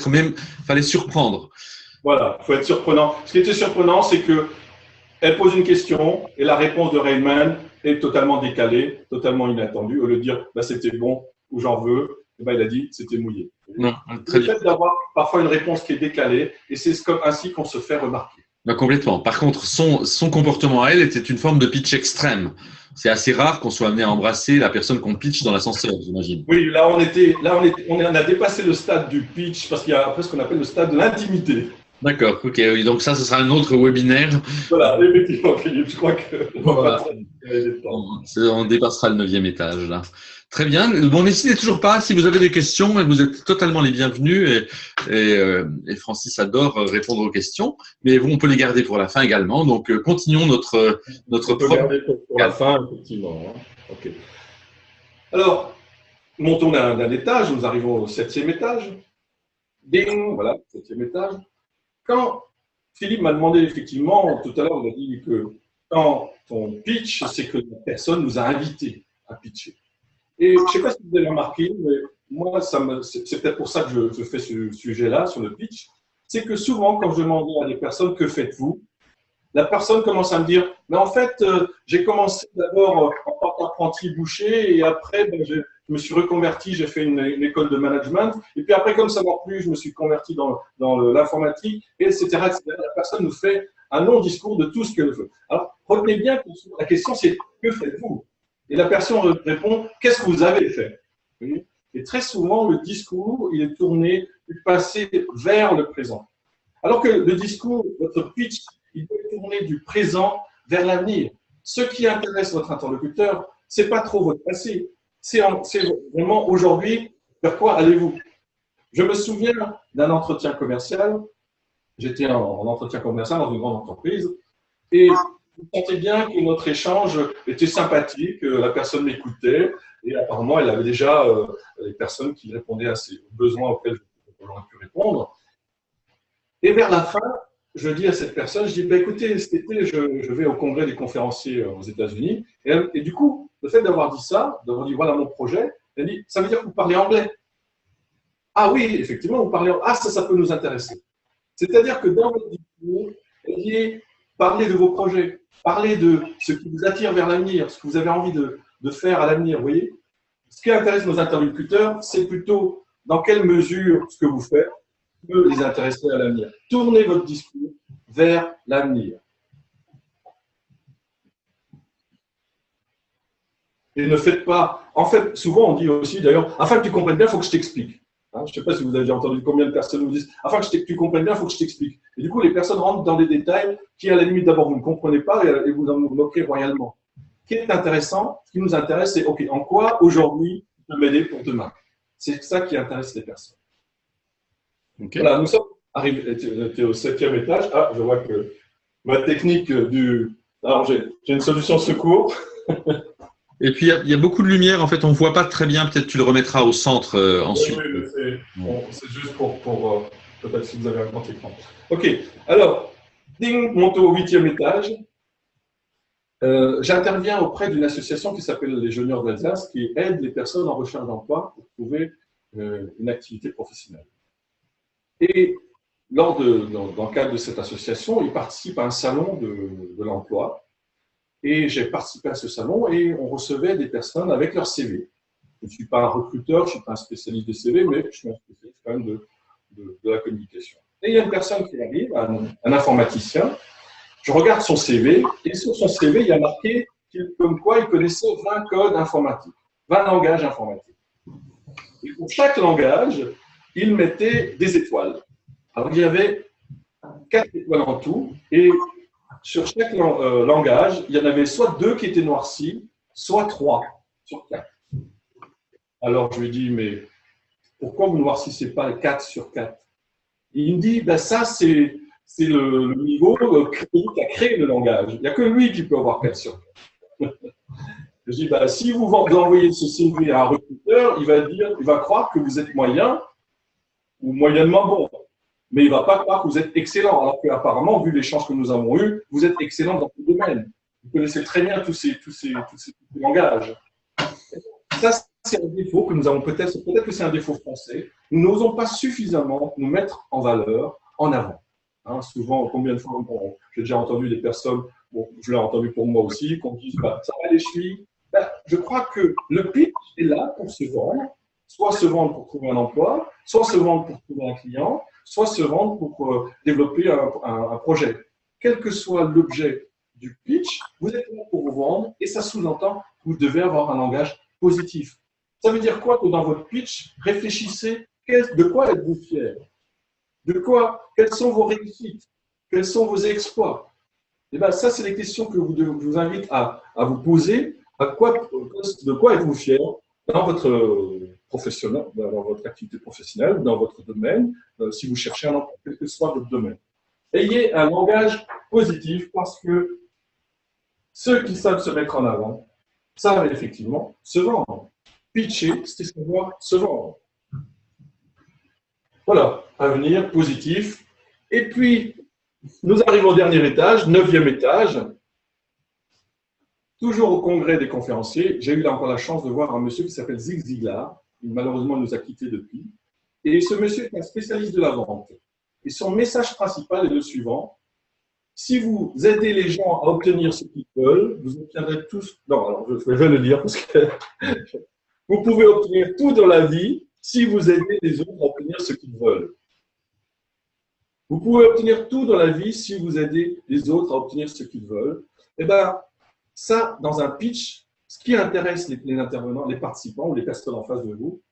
fallait surprendre. Voilà, il faut être surprenant. Ce qui était surprenant, c'est qu'elle pose une question et la réponse de Railman est totalement décalée, totalement inattendue. Au lieu de dire bah, c'était bon ou j'en veux, et ben, il a dit c'était mouillé. Non, très bien. Le fait d'avoir parfois une réponse qui est décalée, et c'est ainsi qu'on se fait remarquer. Ben, complètement. Par contre, son comportement à elle était une forme de pitch extrême. C'est assez rare qu'on soit amené à embrasser la personne qu'on pitch dans l'ascenseur, j'imagine. Oui, là on a dépassé le stade du pitch parce qu'il y a après ce qu'on appelle le stade de l'intimité. D'accord, ok. Oui, donc ça, ce sera un autre webinaire. Voilà, effectivement, Philippe, je crois que voilà. On dépassera le 9e étage là. Très bien. Bon, n'hésitez toujours pas si vous avez des questions, vous êtes totalement les bienvenus et Francis adore répondre aux questions, mais on peut les garder pour la fin également. Donc, continuons notre on peut garder pour la fin, effectivement. Hein. Ok. Alors, montons d'un étage, nous arrivons au 7e étage. Ding, voilà, 7e étage. Quand Philippe m'a demandé effectivement, tout à l'heure, on a dit que quand on pitch, c'est que la personne nous a invités à pitcher. Et je ne sais pas si vous avez remarqué, mais moi, c'est peut-être pour ça que je fais ce sujet-là sur le pitch, c'est que souvent, quand je demande à des personnes que faites-vous, la personne commence à me dire, mais en fait, j'ai commencé d'abord en tant qu'apprenti boucher et après, ben, je me suis reconverti, j'ai fait une école de management et puis après, comme ça ne va plus, je me suis converti dans l'informatique, etc., etc. La personne nous fait un long discours de tout ce qu'elle veut. Alors, retenez bien que la question, c'est que faites-vous? Et la personne répond, qu'est-ce que vous avez fait? Oui. Et très souvent, le discours, il est tourné du passé vers le présent. Alors que le discours, votre pitch, il doit tourner du présent vers l'avenir. Ce qui intéresse votre interlocuteur, ce n'est pas trop votre passé, c'est vraiment aujourd'hui, vers quoi allez-vous? Je me souviens d'un entretien commercial, j'étais en entretien commercial dans une grande entreprise, et vous sentez bien que notre échange était sympathique, la personne m'écoutait, et apparemment, elle avait déjà les personnes qui répondaient à ses besoins auxquels j'aurais pu répondre. Et vers la fin, je dis à cette personne, je dis, bah, écoutez, cet été, je vais au congrès des conférenciers aux États-Unis. Et du coup, le fait d'avoir dit ça, d'avoir dit, voilà mon projet, elle dit, ça veut dire que vous parlez anglais. Ah oui, effectivement, vous parlez anglais. Ah, ça peut nous intéresser. C'est-à-dire que dans votre discours, parlez de vos projets, parlez de ce qui vous attire vers l'avenir, ce que vous avez envie de faire à l'avenir, vous voyez. Ce qui intéresse nos interlocuteurs, c'est plutôt dans quelle mesure ce que vous faites peut les intéresser à l'avenir. Tournez votre discours vers l'avenir. Et ne faites pas… En fait, souvent, on dit aussi, d'ailleurs, afin que tu comprennes bien, il faut que je t'explique. Hein, je ne sais pas si vous avez déjà entendu combien de personnes vous disent, afin que tu comprennes bien, il faut que je t'explique. Et du coup, les personnes rentrent dans des détails qui, à la limite, d'abord, vous ne comprenez pas et vous en moquez royalement. Ce qui est intéressant, ce qui nous intéresse, c'est, OK, en quoi, aujourd'hui, tu peux m'aider pour demain? C'est ça qui intéresse les personnes. Okay. Voilà, nous sommes arrivés au 7e étage. Ah, je vois que ma technique du… Alors, j'ai une solution secours. Et puis, il y a beaucoup de lumière. En fait, on ne voit pas très bien. Peut-être tu le remettras au centre ensuite. Oui, c'est juste pour peut-être si vous avez un grand écran. OK. Alors, ding, monte au 8e étage. J'interviens auprès d'une association qui s'appelle les Jeunes d'Alsace, qui aide les personnes en recherche d'emploi pour trouver une activité professionnelle. Et dans le cadre de cette association, ils participent à un salon de l'emploi. Et j'ai participé à ce salon et on recevait des personnes avec leur CV. Je ne suis pas un recruteur, je ne suis pas un spécialiste des CV, mais je suis un spécialiste quand même de la communication. Et il y a une personne qui arrive, un informaticien. Je regarde son CV et sur son CV, il y a marqué comme quoi il connaissait 20 codes informatiques, 20 langages informatiques. Et pour chaque langage, il mettait des étoiles. Alors il y avait 4 étoiles en tout et sur chaque langage, il y en avait soit 2 qui étaient noircis, soit 3 sur 4. Alors je lui dis, mais pourquoi vous ne noircissez pas 4 sur 4? Il me dit, ben ça c'est le niveau qui a créé le langage. Il n'y a que lui qui peut avoir 4 sur 4. Je dis, ben, si vous envoyez ce CV à un recruteur, il va croire que vous êtes moyen ou moyennement bon. Mais il ne va pas croire que vous êtes excellent, alors qu'apparemment, vu l'échange que nous avons eu, vous êtes excellent dans tout domaine. Vous connaissez très bien tous ces langages. Ça, c'est un défaut que nous avons peut-être que c'est un défaut français. Nous n'osons pas suffisamment nous mettre en valeur, en avant. Hein, souvent, combien de fois, j'ai déjà entendu des personnes, bon, je l'ai entendu pour moi aussi, qu'on dise, bah, ça va les chevilles. Ben, je crois que le pitch est là pour se vendre, soit se vendre pour trouver un emploi, soit se vendre pour trouver un client, soit se vendre pour développer un projet. Quel que soit l'objet du pitch, vous êtes là pour vous vendre et ça sous-entend que vous devez avoir un langage positif. Ça veut dire quoi que dans votre pitch, réfléchissez de quoi êtes-vous fier? De quoi? Quelles sont vos réussites? Quels sont vos exploits? Et bien, ça, c'est des questions que je vous invite à vous poser. De quoi êtes-vous fier dans votre professionnel, dans votre activité professionnelle, dans votre domaine, si vous cherchez un emploi, quel que soit votre domaine. Ayez un langage positif parce que ceux qui savent se mettre en avant savent effectivement se vendre. Pitcher, c'est savoir se vendre. Voilà, avenir positif. Et puis, nous arrivons au dernier étage, 9e étage. Toujours au congrès des conférenciers, j'ai eu là encore la chance de voir un monsieur qui s'appelle Zig Ziglar. Malheureusement, il nous a quittés depuis. Et ce monsieur est un spécialiste de la vente. Et son message principal est le suivant. Si vous aidez les gens à obtenir ce qu'ils veulent, vous obtiendrez tous… Non, alors je vais le lire parce que vous pouvez obtenir tout dans la vie si vous aidez les autres à obtenir ce qu'ils veulent. Vous pouvez obtenir tout dans la vie si vous aidez les autres à obtenir ce qu'ils veulent. Eh bien, ça, dans un pitch, ce qui intéresse les intervenants, les participants ou les personnes en face de vous,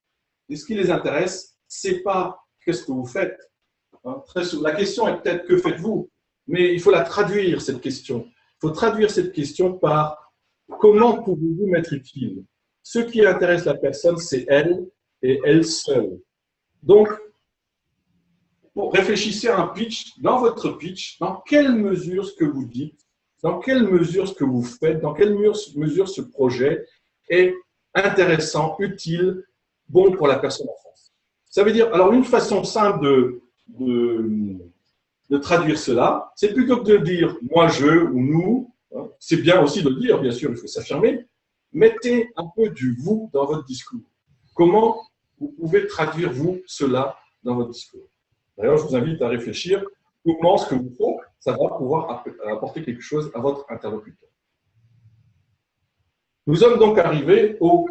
et ce qui les intéresse, ce n'est pas qu'est-ce que vous faites. Hein, la question est peut-être que faites-vous, mais il faut la traduire, cette question. Il faut traduire cette question par comment pouvez-vous m'être utile. Ce qui intéresse la personne, c'est elle et elle seule. Donc, réfléchissez à un pitch. Dans votre pitch, dans quelle mesure ce que vous dites, dans quelle mesure ce que vous faites, dans quelle mesure ce projet est intéressant, utile, bon pour la personne en face. Ça veut dire, alors une façon simple de traduire cela, c'est plutôt que de dire moi, je ou nous, hein, c'est bien aussi de le dire, bien sûr, il faut s'affirmer, mettez un peu du vous dans votre discours. Comment vous pouvez traduire vous cela dans votre discours? D'ailleurs, je vous invite à réfléchir comment ce que vous faites, ça va pouvoir apporter quelque chose à votre interlocuteur. Nous sommes donc arrivés au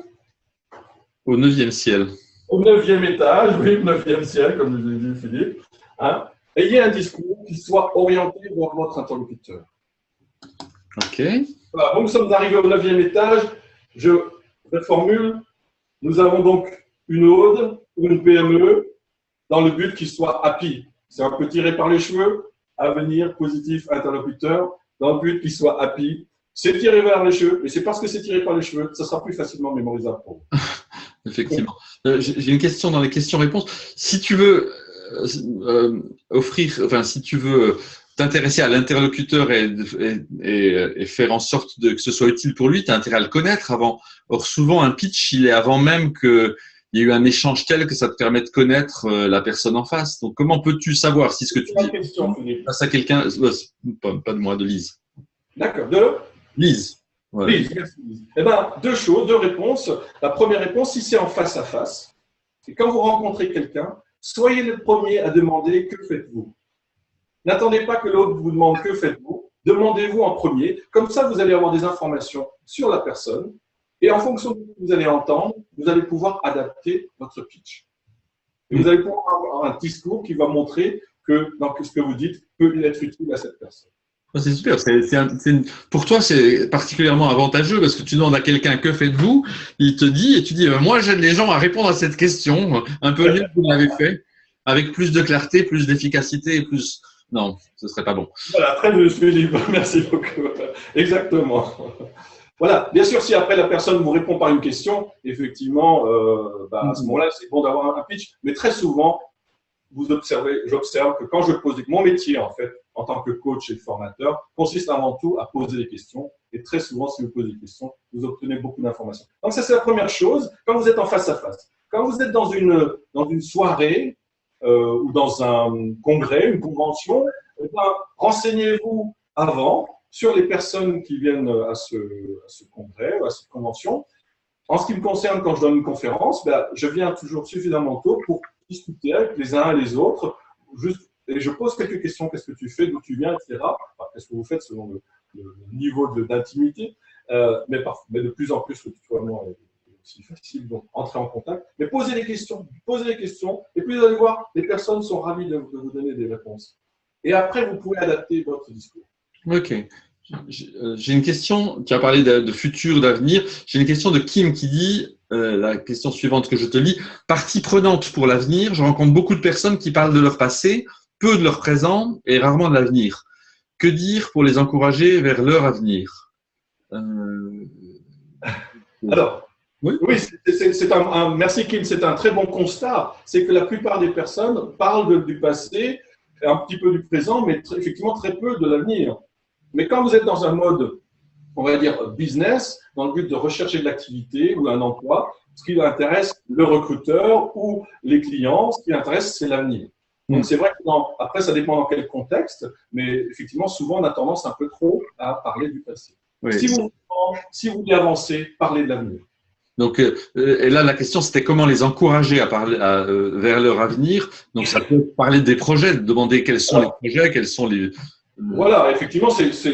9e ciel. Au 9e étage, oui, 9e ciel, comme je l'ai dit, Philippe. Hein. Ayez un discours qui soit orienté vers votre interlocuteur. OK. Voilà, donc nous sommes arrivés au 9e étage. Je reformule. Nous avons donc une ode ou une PME dans le but qu'il soit happy. C'est un peu tiré par les cheveux. Avenir, positif, interlocuteur. Dans le but qu'il soit happy. C'est tiré vers les cheveux. Et c'est parce que c'est tiré par les cheveux, ça sera plus facilement mémorisable pour vous. Effectivement. J'ai une question dans les questions-réponses. Si tu veux si tu veux t'intéresser à l'interlocuteur et faire en sorte que ce soit utile pour lui, tu as intérêt à le connaître avant. Or, souvent, un pitch, il est avant même qu'il y ait eu un échange tel que ça te permet de connaître la personne en face. Donc, comment peux-tu savoir si ce que tu dis face à quelqu'un, pas de moi, de Lise. D'accord. De Lise. Ouais. Lise, merci Lise. Eh bien, deux choses, deux réponses. La première réponse, si c'est en face à face, et quand vous rencontrez quelqu'un, soyez le premier à demander que faites-vous. N'attendez pas que l'autre vous demande que faites-vous. Demandez-vous en premier. Comme ça, vous allez avoir des informations sur la personne. Et en fonction de ce que vous allez entendre, vous allez pouvoir adapter votre pitch. Et vous allez pouvoir avoir un discours qui va montrer que ce que vous dites peut être utile à cette personne. C'est super. Pour toi, c'est particulièrement avantageux parce que tu demandes à quelqu'un que faites-vous, il te dit et tu dis moi j'aide les gens à répondre à cette question un peu mieux que vous l'avez fait, avec plus de clarté, plus d'efficacité et plus. Non, ce serait pas bon. Voilà, très bien, Philippe. Merci beaucoup. Exactement. Voilà. Bien sûr, si après la personne vous répond par une question, effectivement, à ce moment-là, c'est bon d'avoir un pitch. Mais très souvent, j'observe que quand je pose mon métier, en fait, en tant que coach et formateur, consiste avant tout à poser des questions. Et très souvent, si vous posez des questions, vous obtenez beaucoup d'informations. Donc, ça, c'est la première chose. Quand vous êtes en face à face, quand vous êtes dans une soirée ou dans un congrès, une convention, renseignez-vous avant sur les personnes qui viennent à ce congrès ou à cette convention. En ce qui me concerne, quand je donne une conférence, je viens toujours suffisamment tôt pour discuter avec les uns et les autres, et je pose quelques questions, qu'est-ce que tu fais, d'où tu viens, etc. Enfin, qu'est-ce que vous faites selon le niveau d'intimité, mais de plus en plus, le tutoiement est aussi facile, donc entrer en contact, mais posez des questions, et puis vous allez voir, les personnes sont ravies de vous donner des réponses. Et après, vous pouvez adapter votre discours. Ok. J'ai une question, tu as parlé de futur, d'avenir. J'ai une question de Kim qui dit, la question suivante que je te lis, partie prenante pour l'avenir, je rencontre beaucoup de personnes qui parlent de leur passé, peu de leur présent et rarement de l'avenir. Que dire pour les encourager vers leur avenir? Alors, oui, merci Kim, c'est un très bon constat. C'est que la plupart des personnes parlent du passé, un petit peu du présent, mais effectivement très peu de l'avenir. Mais quand vous êtes dans un mode, on va dire, business, dans le but de rechercher de l'activité ou un emploi, ce qui intéresse le recruteur ou les clients, ce qui intéresse, c'est l'avenir. Donc, c'est vrai que après, ça dépend dans quel contexte, mais effectivement, souvent, on a tendance un peu trop à parler du passé. Oui. Si vous voulez avancer, parlez de l'avenir. Donc, et là, la question, c'était comment les encourager à parler vers leur avenir. Donc, ça peut parler des projets, de demander quels sont les projets, quels sont les… Voilà, effectivement,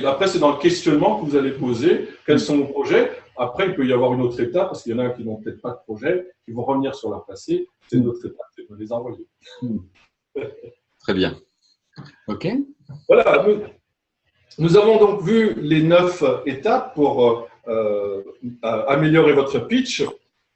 après, c'est dans le questionnement que vous allez poser, quels sont vos projets. Après, il peut y avoir une autre étape, parce qu'il y en a qui n'ont peut-être pas de projet, qui vont revenir sur leur passé. C'est une autre étape, c'est de les envoyer. Très bien. OK. Voilà, nous avons donc vu les 9 étapes pour améliorer votre pitch.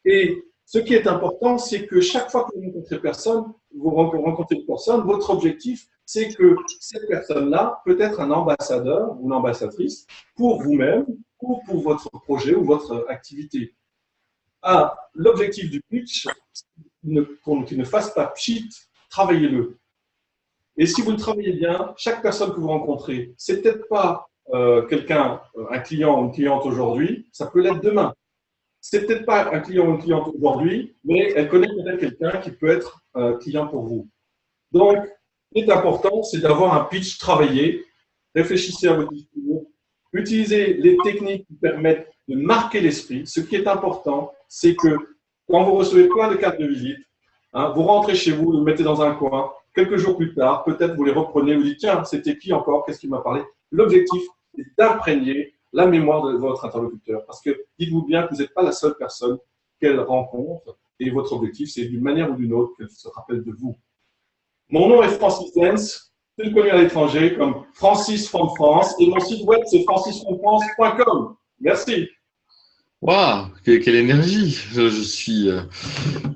Et ce qui est important, c'est que chaque fois que vous rencontrez une personne, votre objectif, c'est que cette personne-là peut être un ambassadeur ou une ambassadrice pour vous-même ou pour votre projet ou votre activité. L'objectif du pitch, pour qu'il ne fasse pas pchit, travaillez-le. Et si vous le travaillez bien, chaque personne que vous rencontrez, c'est peut-être pas un client ou une cliente aujourd'hui, ça peut l'être demain. C'est peut-être pas un client ou une cliente aujourd'hui, mais elle connaît peut-être quelqu'un qui peut être un client pour vous. Donc, ce qui est important, c'est d'avoir un pitch travaillé. Réfléchissez à votre discours. Utilisez les techniques qui permettent de marquer l'esprit. Ce qui est important, c'est que quand vous recevez plein de cartes de visite, vous rentrez chez vous, vous le mettez dans un coin. Quelques jours plus tard, peut-être vous les reprenez, vous dites tiens, c'était qui encore? Qu'est-ce qui m'a parlé? L'objectif, c'est d'imprégner la mémoire de votre interlocuteur. Parce que dites-vous bien que vous n'êtes pas la seule personne qu'elle rencontre et votre objectif, c'est d'une manière ou d'une autre qu'elle se rappelle de vous. Mon nom est Francis Dance, plus connu à l'étranger comme Francis from France et mon site web c'est francisfromfrance.com. Merci. Waouh, quelle énergie! Je suis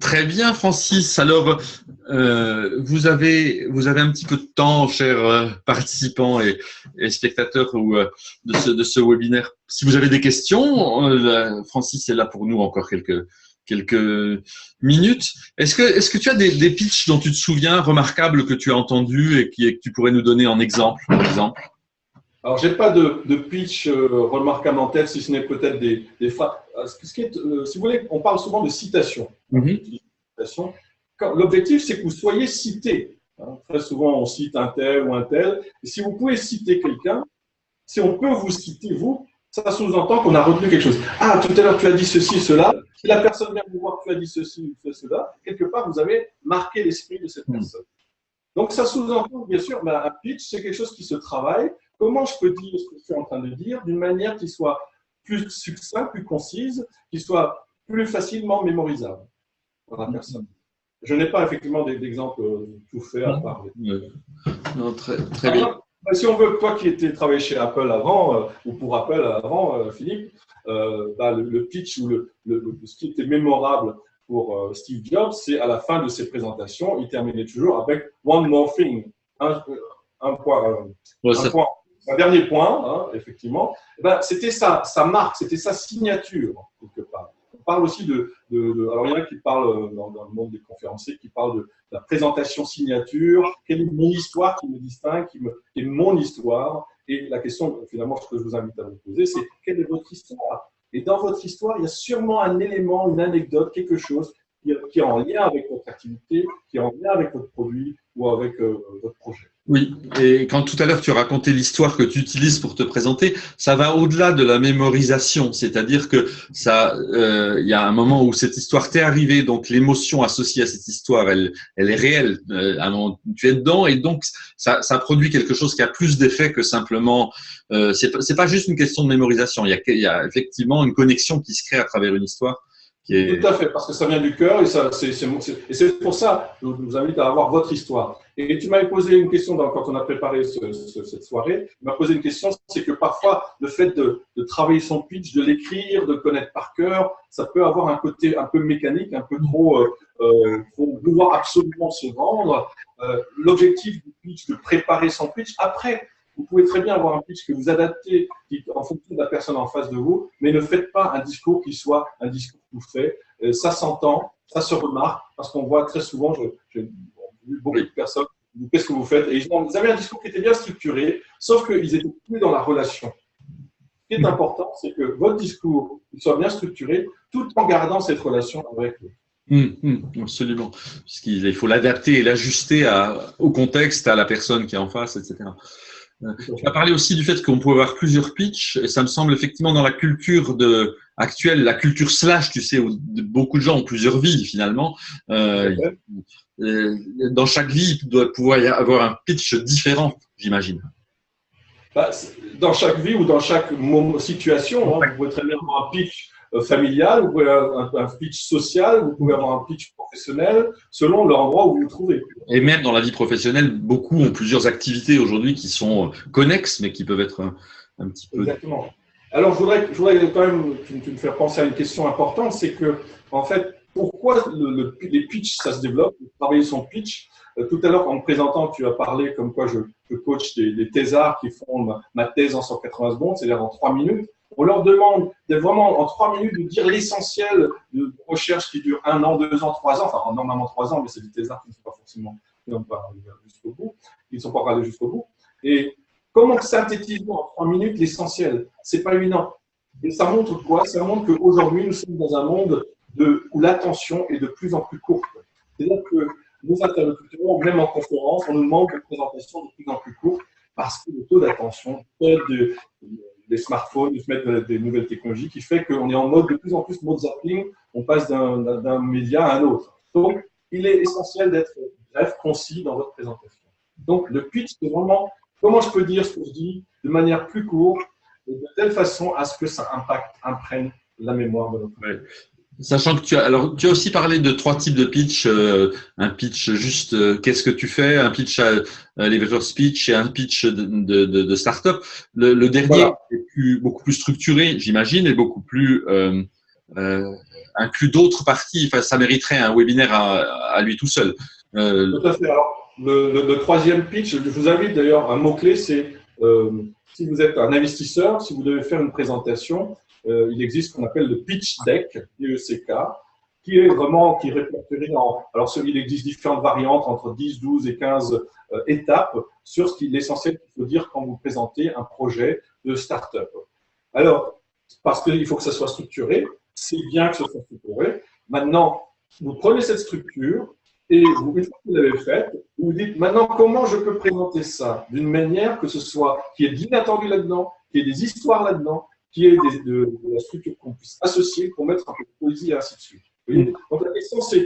très bien, Francis. Alors, vous avez un petit peu de temps, chers participants et spectateurs de ce webinaire. Si vous avez des questions, Francis est là pour nous encore quelques minutes. Est-ce que tu as des pitchs dont tu te souviens, remarquables, que tu as entendus et que tu pourrais nous donner en exemple, par exemple? Alors, je n'ai pas de pitch remarquable en tête, si ce n'est peut-être des phrases. Si vous voulez, on parle souvent de citations. L'objectif, c'est que vous soyez cité. Très souvent, on cite un tel ou un tel. Et si vous pouvez citer quelqu'un, si on peut vous citer, vous, ça sous-entend qu'on a retenu quelque chose. Ah, tout à l'heure, tu as dit ceci, cela. Si la personne vient vous voir, tu as dit ceci ou cela, quelque part, vous avez marqué l'esprit de cette personne. Donc, ça sous-entend, bien sûr, un pitch, c'est quelque chose qui se travaille. Comment je peux dire ce que je suis en train de dire d'une manière qui soit plus succincte, plus concise, qui soit plus facilement mémorisable par la personne. Je n'ai pas effectivement d'exemple tout fait à part. Non, très bien. Si on veut, toi qui étais travaillé chez Apple avant, ou pour Apple avant, Philippe, le pitch ou ce qui était mémorable pour Steve Jobs, c'est à la fin de ses présentations, il terminait toujours avec One more thing, un dernier point, effectivement. C'était sa marque, c'était sa signature, quelque part. On parle aussi alors il y en a qui parlent dans le monde des conférenciers, qui parlent de la présentation signature, quelle est mon histoire qui me distingue, qui est mon histoire. Et la question, finalement, ce que je vous invite à vous poser, c'est quelle est votre histoire? Et dans votre histoire, il y a sûrement un élément, une anecdote, quelque chose qui est en lien avec votre activité, qui est en lien avec votre produit ou avec votre projet. Oui, et quand tout à l'heure tu racontais l'histoire que tu utilises pour te présenter, ça va au-delà de la mémorisation, c'est-à-dire que il y a un moment où cette histoire t'est arrivée, donc l'émotion associée à cette histoire, elle est réelle. À un moment, tu es dedans et donc ça produit quelque chose qui a plus d'effet que simplement. C'est pas juste une question de mémorisation. Il y a effectivement une connexion qui se crée à travers une histoire. Tout à fait, parce que ça vient du cœur et c'est pour ça que je vous invite à avoir votre histoire. Et tu m'avais posé une question quand on a préparé cette soirée. Tu m'as posé une question, c'est que parfois le fait de travailler son pitch, de l'écrire, de le connaître par cœur, ça peut avoir un côté un peu mécanique, un peu trop vouloir absolument se vendre. L'objectif du pitch, de préparer son pitch, après. Vous pouvez très bien avoir un pitch que vous adaptez en fonction de la personne en face de vous, mais ne faites pas un discours qui soit un discours tout fait. Ça s'entend, ça se remarque, parce qu'on voit très souvent, j'ai vu beaucoup de personnes, qu'est-ce que vous faites? Et vous avez un discours qui était bien structuré, sauf qu'ils étaient plus dans la relation. Ce qui est important, c'est que votre discours soit bien structuré, tout en gardant cette relation avec eux. Absolument. Puisqu'il faut l'adapter et l'ajuster au contexte, à la personne qui est en face, etc. Tu as parlé aussi du fait qu'on pouvait avoir plusieurs pitchs, et ça me semble effectivement dans la culture actuelle, la culture slash, tu sais, où beaucoup de gens ont plusieurs vies finalement. Dans chaque vie, il doit pouvoir y avoir un pitch différent, j'imagine. Bah, dans chaque vie ou dans chaque situation, hein, vous pouvez très bien avoir un pitch familial, vous pouvez avoir un pitch social, vous pouvez avoir un pitch professionnel, selon l'endroit où vous vous trouvez. Et même dans la vie professionnelle, beaucoup ont plusieurs activités aujourd'hui qui sont connexes, mais qui peuvent être un petit peu… Exactement. Alors, je voudrais quand même tu me faire penser à une question importante, c'est que, en fait, pourquoi les pitchs, ça se développe, travailler son pitch. Tout à l'heure, en me présentant, tu as parlé comme quoi je coach des thésards qui font ma thèse en 180 secondes, c'est-à-dire en 3 minutes. On leur demande vraiment en 3 minutes de dire l'essentiel de recherche qui dure 1 an, 2 ans, 3 ans, enfin normalement 3 ans, mais c'est des thésards qui ne sont pas forcément, qui n'ont pas arrivé jusqu'au bout, qui ne sont pas allés jusqu'au bout. Et comment synthétiser en 3 minutes l'essentiel? C'est pas évident. Et ça montre quoi? Ça montre qu'aujourd'hui, nous sommes dans un monde où l'attention est de plus en plus courte. C'est-à-dire que nos interlocuteurs, même en conférence, on nous demande des présentations de plus en plus courtes parce que le taux d'attention, des smartphones, des nouvelles technologies, qui fait qu'on est en mode de plus en plus mode zapping, on passe d'un média à un autre. Donc, il est essentiel d'être bref, concis dans votre présentation. Donc, le pitch, c'est vraiment comment je peux dire ce que je dis de manière plus courte et de telle façon à ce que ça imprègne la mémoire de notre. Ouais. Sachant que tu as aussi parlé de 3 types de pitch, un pitch juste qu'est-ce que tu fais, un pitch elevator speech et un pitch de start-up. Le dernier est beaucoup plus structuré, j'imagine, et beaucoup plus inclut d'autres parties. Enfin, ça mériterait un webinaire à lui tout seul. Tout à fait. Alors, le troisième pitch, je vous invite d'ailleurs, un mot-clé, c'est si vous êtes un investisseur, si vous devez faire une présentation, il existe ce qu'on appelle le pitch deck, DECK, qui répertorie alors il existe différentes variantes entre 10, 12 et 15 étapes sur l'essentiel qu'il faut dire quand vous présentez un projet de start-up. Alors, parce qu'il faut que ça soit structuré, c'est bien que ce soit structuré. Maintenant, vous prenez cette structure et une fois que vous l'avez faite, vous vous dites maintenant comment je peux présenter ça d'une manière que ce soit, qu'il y ait de l'inattendu là-dedans, qu'il y ait des histoires là-dedans, qu'il y ait de la structure qu'on puisse associer pour mettre un peu de poésie et ainsi de suite. Donc la question c'est,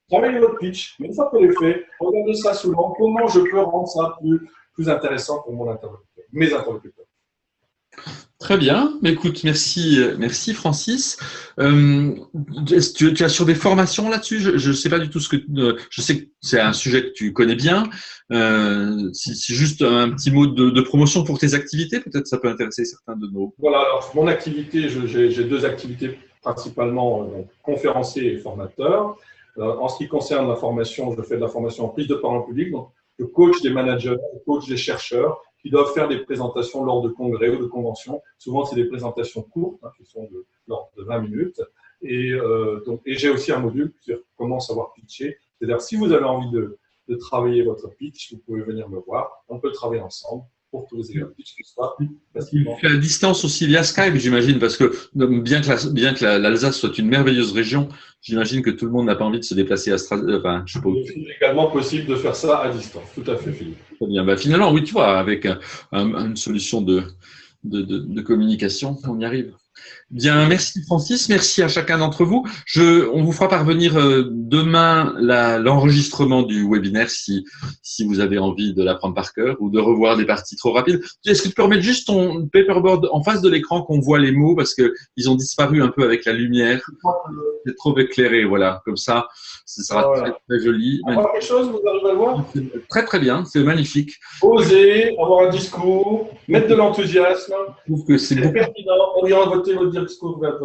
travaillez votre pitch, mais une fois que vous l'avez fait, regardez ça sous l'angle, comment je peux rendre ça plus intéressant pour mes interlocuteurs. Très bien. Écoute, merci Francis. Tu as sur des formations là-dessus? Je ne sais pas du tout je sais que c'est un sujet que tu connais bien. Si juste un petit mot de promotion pour tes activités, peut-être ça peut intéresser certains de nos. Voilà. Alors mon activité, j'ai 2 activités principalement conférencier et formateur. En ce qui concerne la formation, je fais de la formation en prise de parole en public. Donc je coach des managers, je coach des chercheurs qui doivent faire des présentations lors de congrès ou de conventions. Souvent, c'est des présentations courtes, qui sont de l'ordre de 20 minutes. Et j'ai aussi un module sur comment savoir pitcher. C'est-à-dire, si vous avez envie de travailler votre pitch, vous pouvez venir me voir. On peut travailler ensemble pour que vous ayez un pitch qui soit facilement. Tu fais à distance aussi via Skype, j'imagine, parce que bien que l'Alsace soit une merveilleuse région, j'imagine que tout le monde n'a pas envie de se déplacer à Strasbourg. Enfin, je sais pas. Il est également possible de faire ça à distance. Tout à fait, Philippe. Très bien. Bah, finalement, oui, tu vois, avec une solution de communication, on y arrive. Bien, merci Francis, merci à chacun d'entre vous. On vous fera parvenir demain l'enregistrement du webinaire si vous avez envie de l'apprendre par cœur ou de revoir des parties trop rapides. Est-ce que tu peux remettre juste ton paperboard en face de l'écran qu'on voit les mots parce que ils ont disparu un peu avec la lumière. C'est trop éclairé, voilà. Comme ça, ce sera très, très joli. Avoir quelque chose, vous arrivez à le voir? Très très bien, c'est magnifique. Oser, avoir un discours, mettre de l'enthousiasme. Je trouve que c'est pertinent. Orientez votre discours vers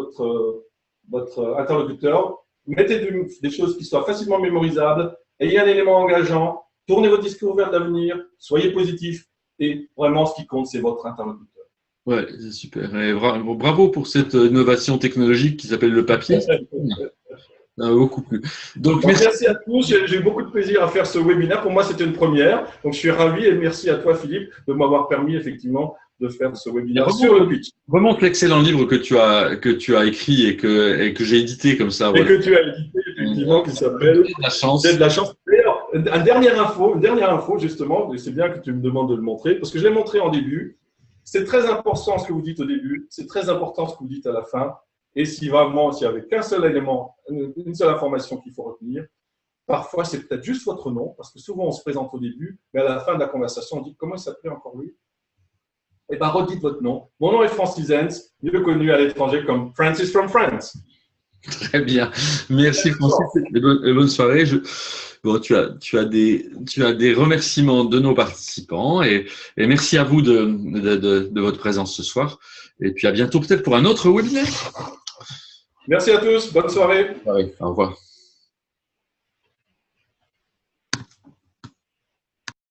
votre interlocuteur. Mettez des choses qui soient facilement mémorisables. Ayez un élément engageant. Tournez votre discours vers l'avenir. Soyez positif. Et vraiment, ce qui compte, c'est votre interlocuteur. Ouais, c'est super. Et bravo pour cette innovation technologique qui s'appelle le papier. Beaucoup plus. Donc, merci à tous. J'ai eu beaucoup de plaisir à faire ce webinaire. Pour moi, c'était une première. Donc, je suis ravi et merci à toi, Philippe, de m'avoir permis effectivement de faire ce webinaire sur le pitch. Remonte l'excellent livre que tu as écrit et que j'ai édité comme ça. Et que tu as édité, effectivement, qui s'appelle J'ai de la chance. J'ai de la chance. D'ailleurs, une dernière info, justement, et c'est bien que tu me demandes de le montrer, parce que je l'ai montré en début. C'est très important ce que vous dites au début, c'est très important ce que vous dites à la fin. Et si vraiment, s'il n'y avait qu'un seul élément, une seule information qu'il faut retenir, parfois c'est peut-être juste votre nom, parce que souvent on se présente au début, mais à la fin de la conversation, on dit comment il s'appelait encore lui? Eh bien, redites votre nom. Mon nom est Francis Hens, mieux connu à l'étranger comme Francis from France. Très bien. Merci Francis et bonne soirée. Bon, tu as des remerciements de nos participants et merci à vous de votre présence ce soir. Et puis à bientôt peut-être pour un autre webinaire. Merci à tous. Bonne soirée. Au revoir.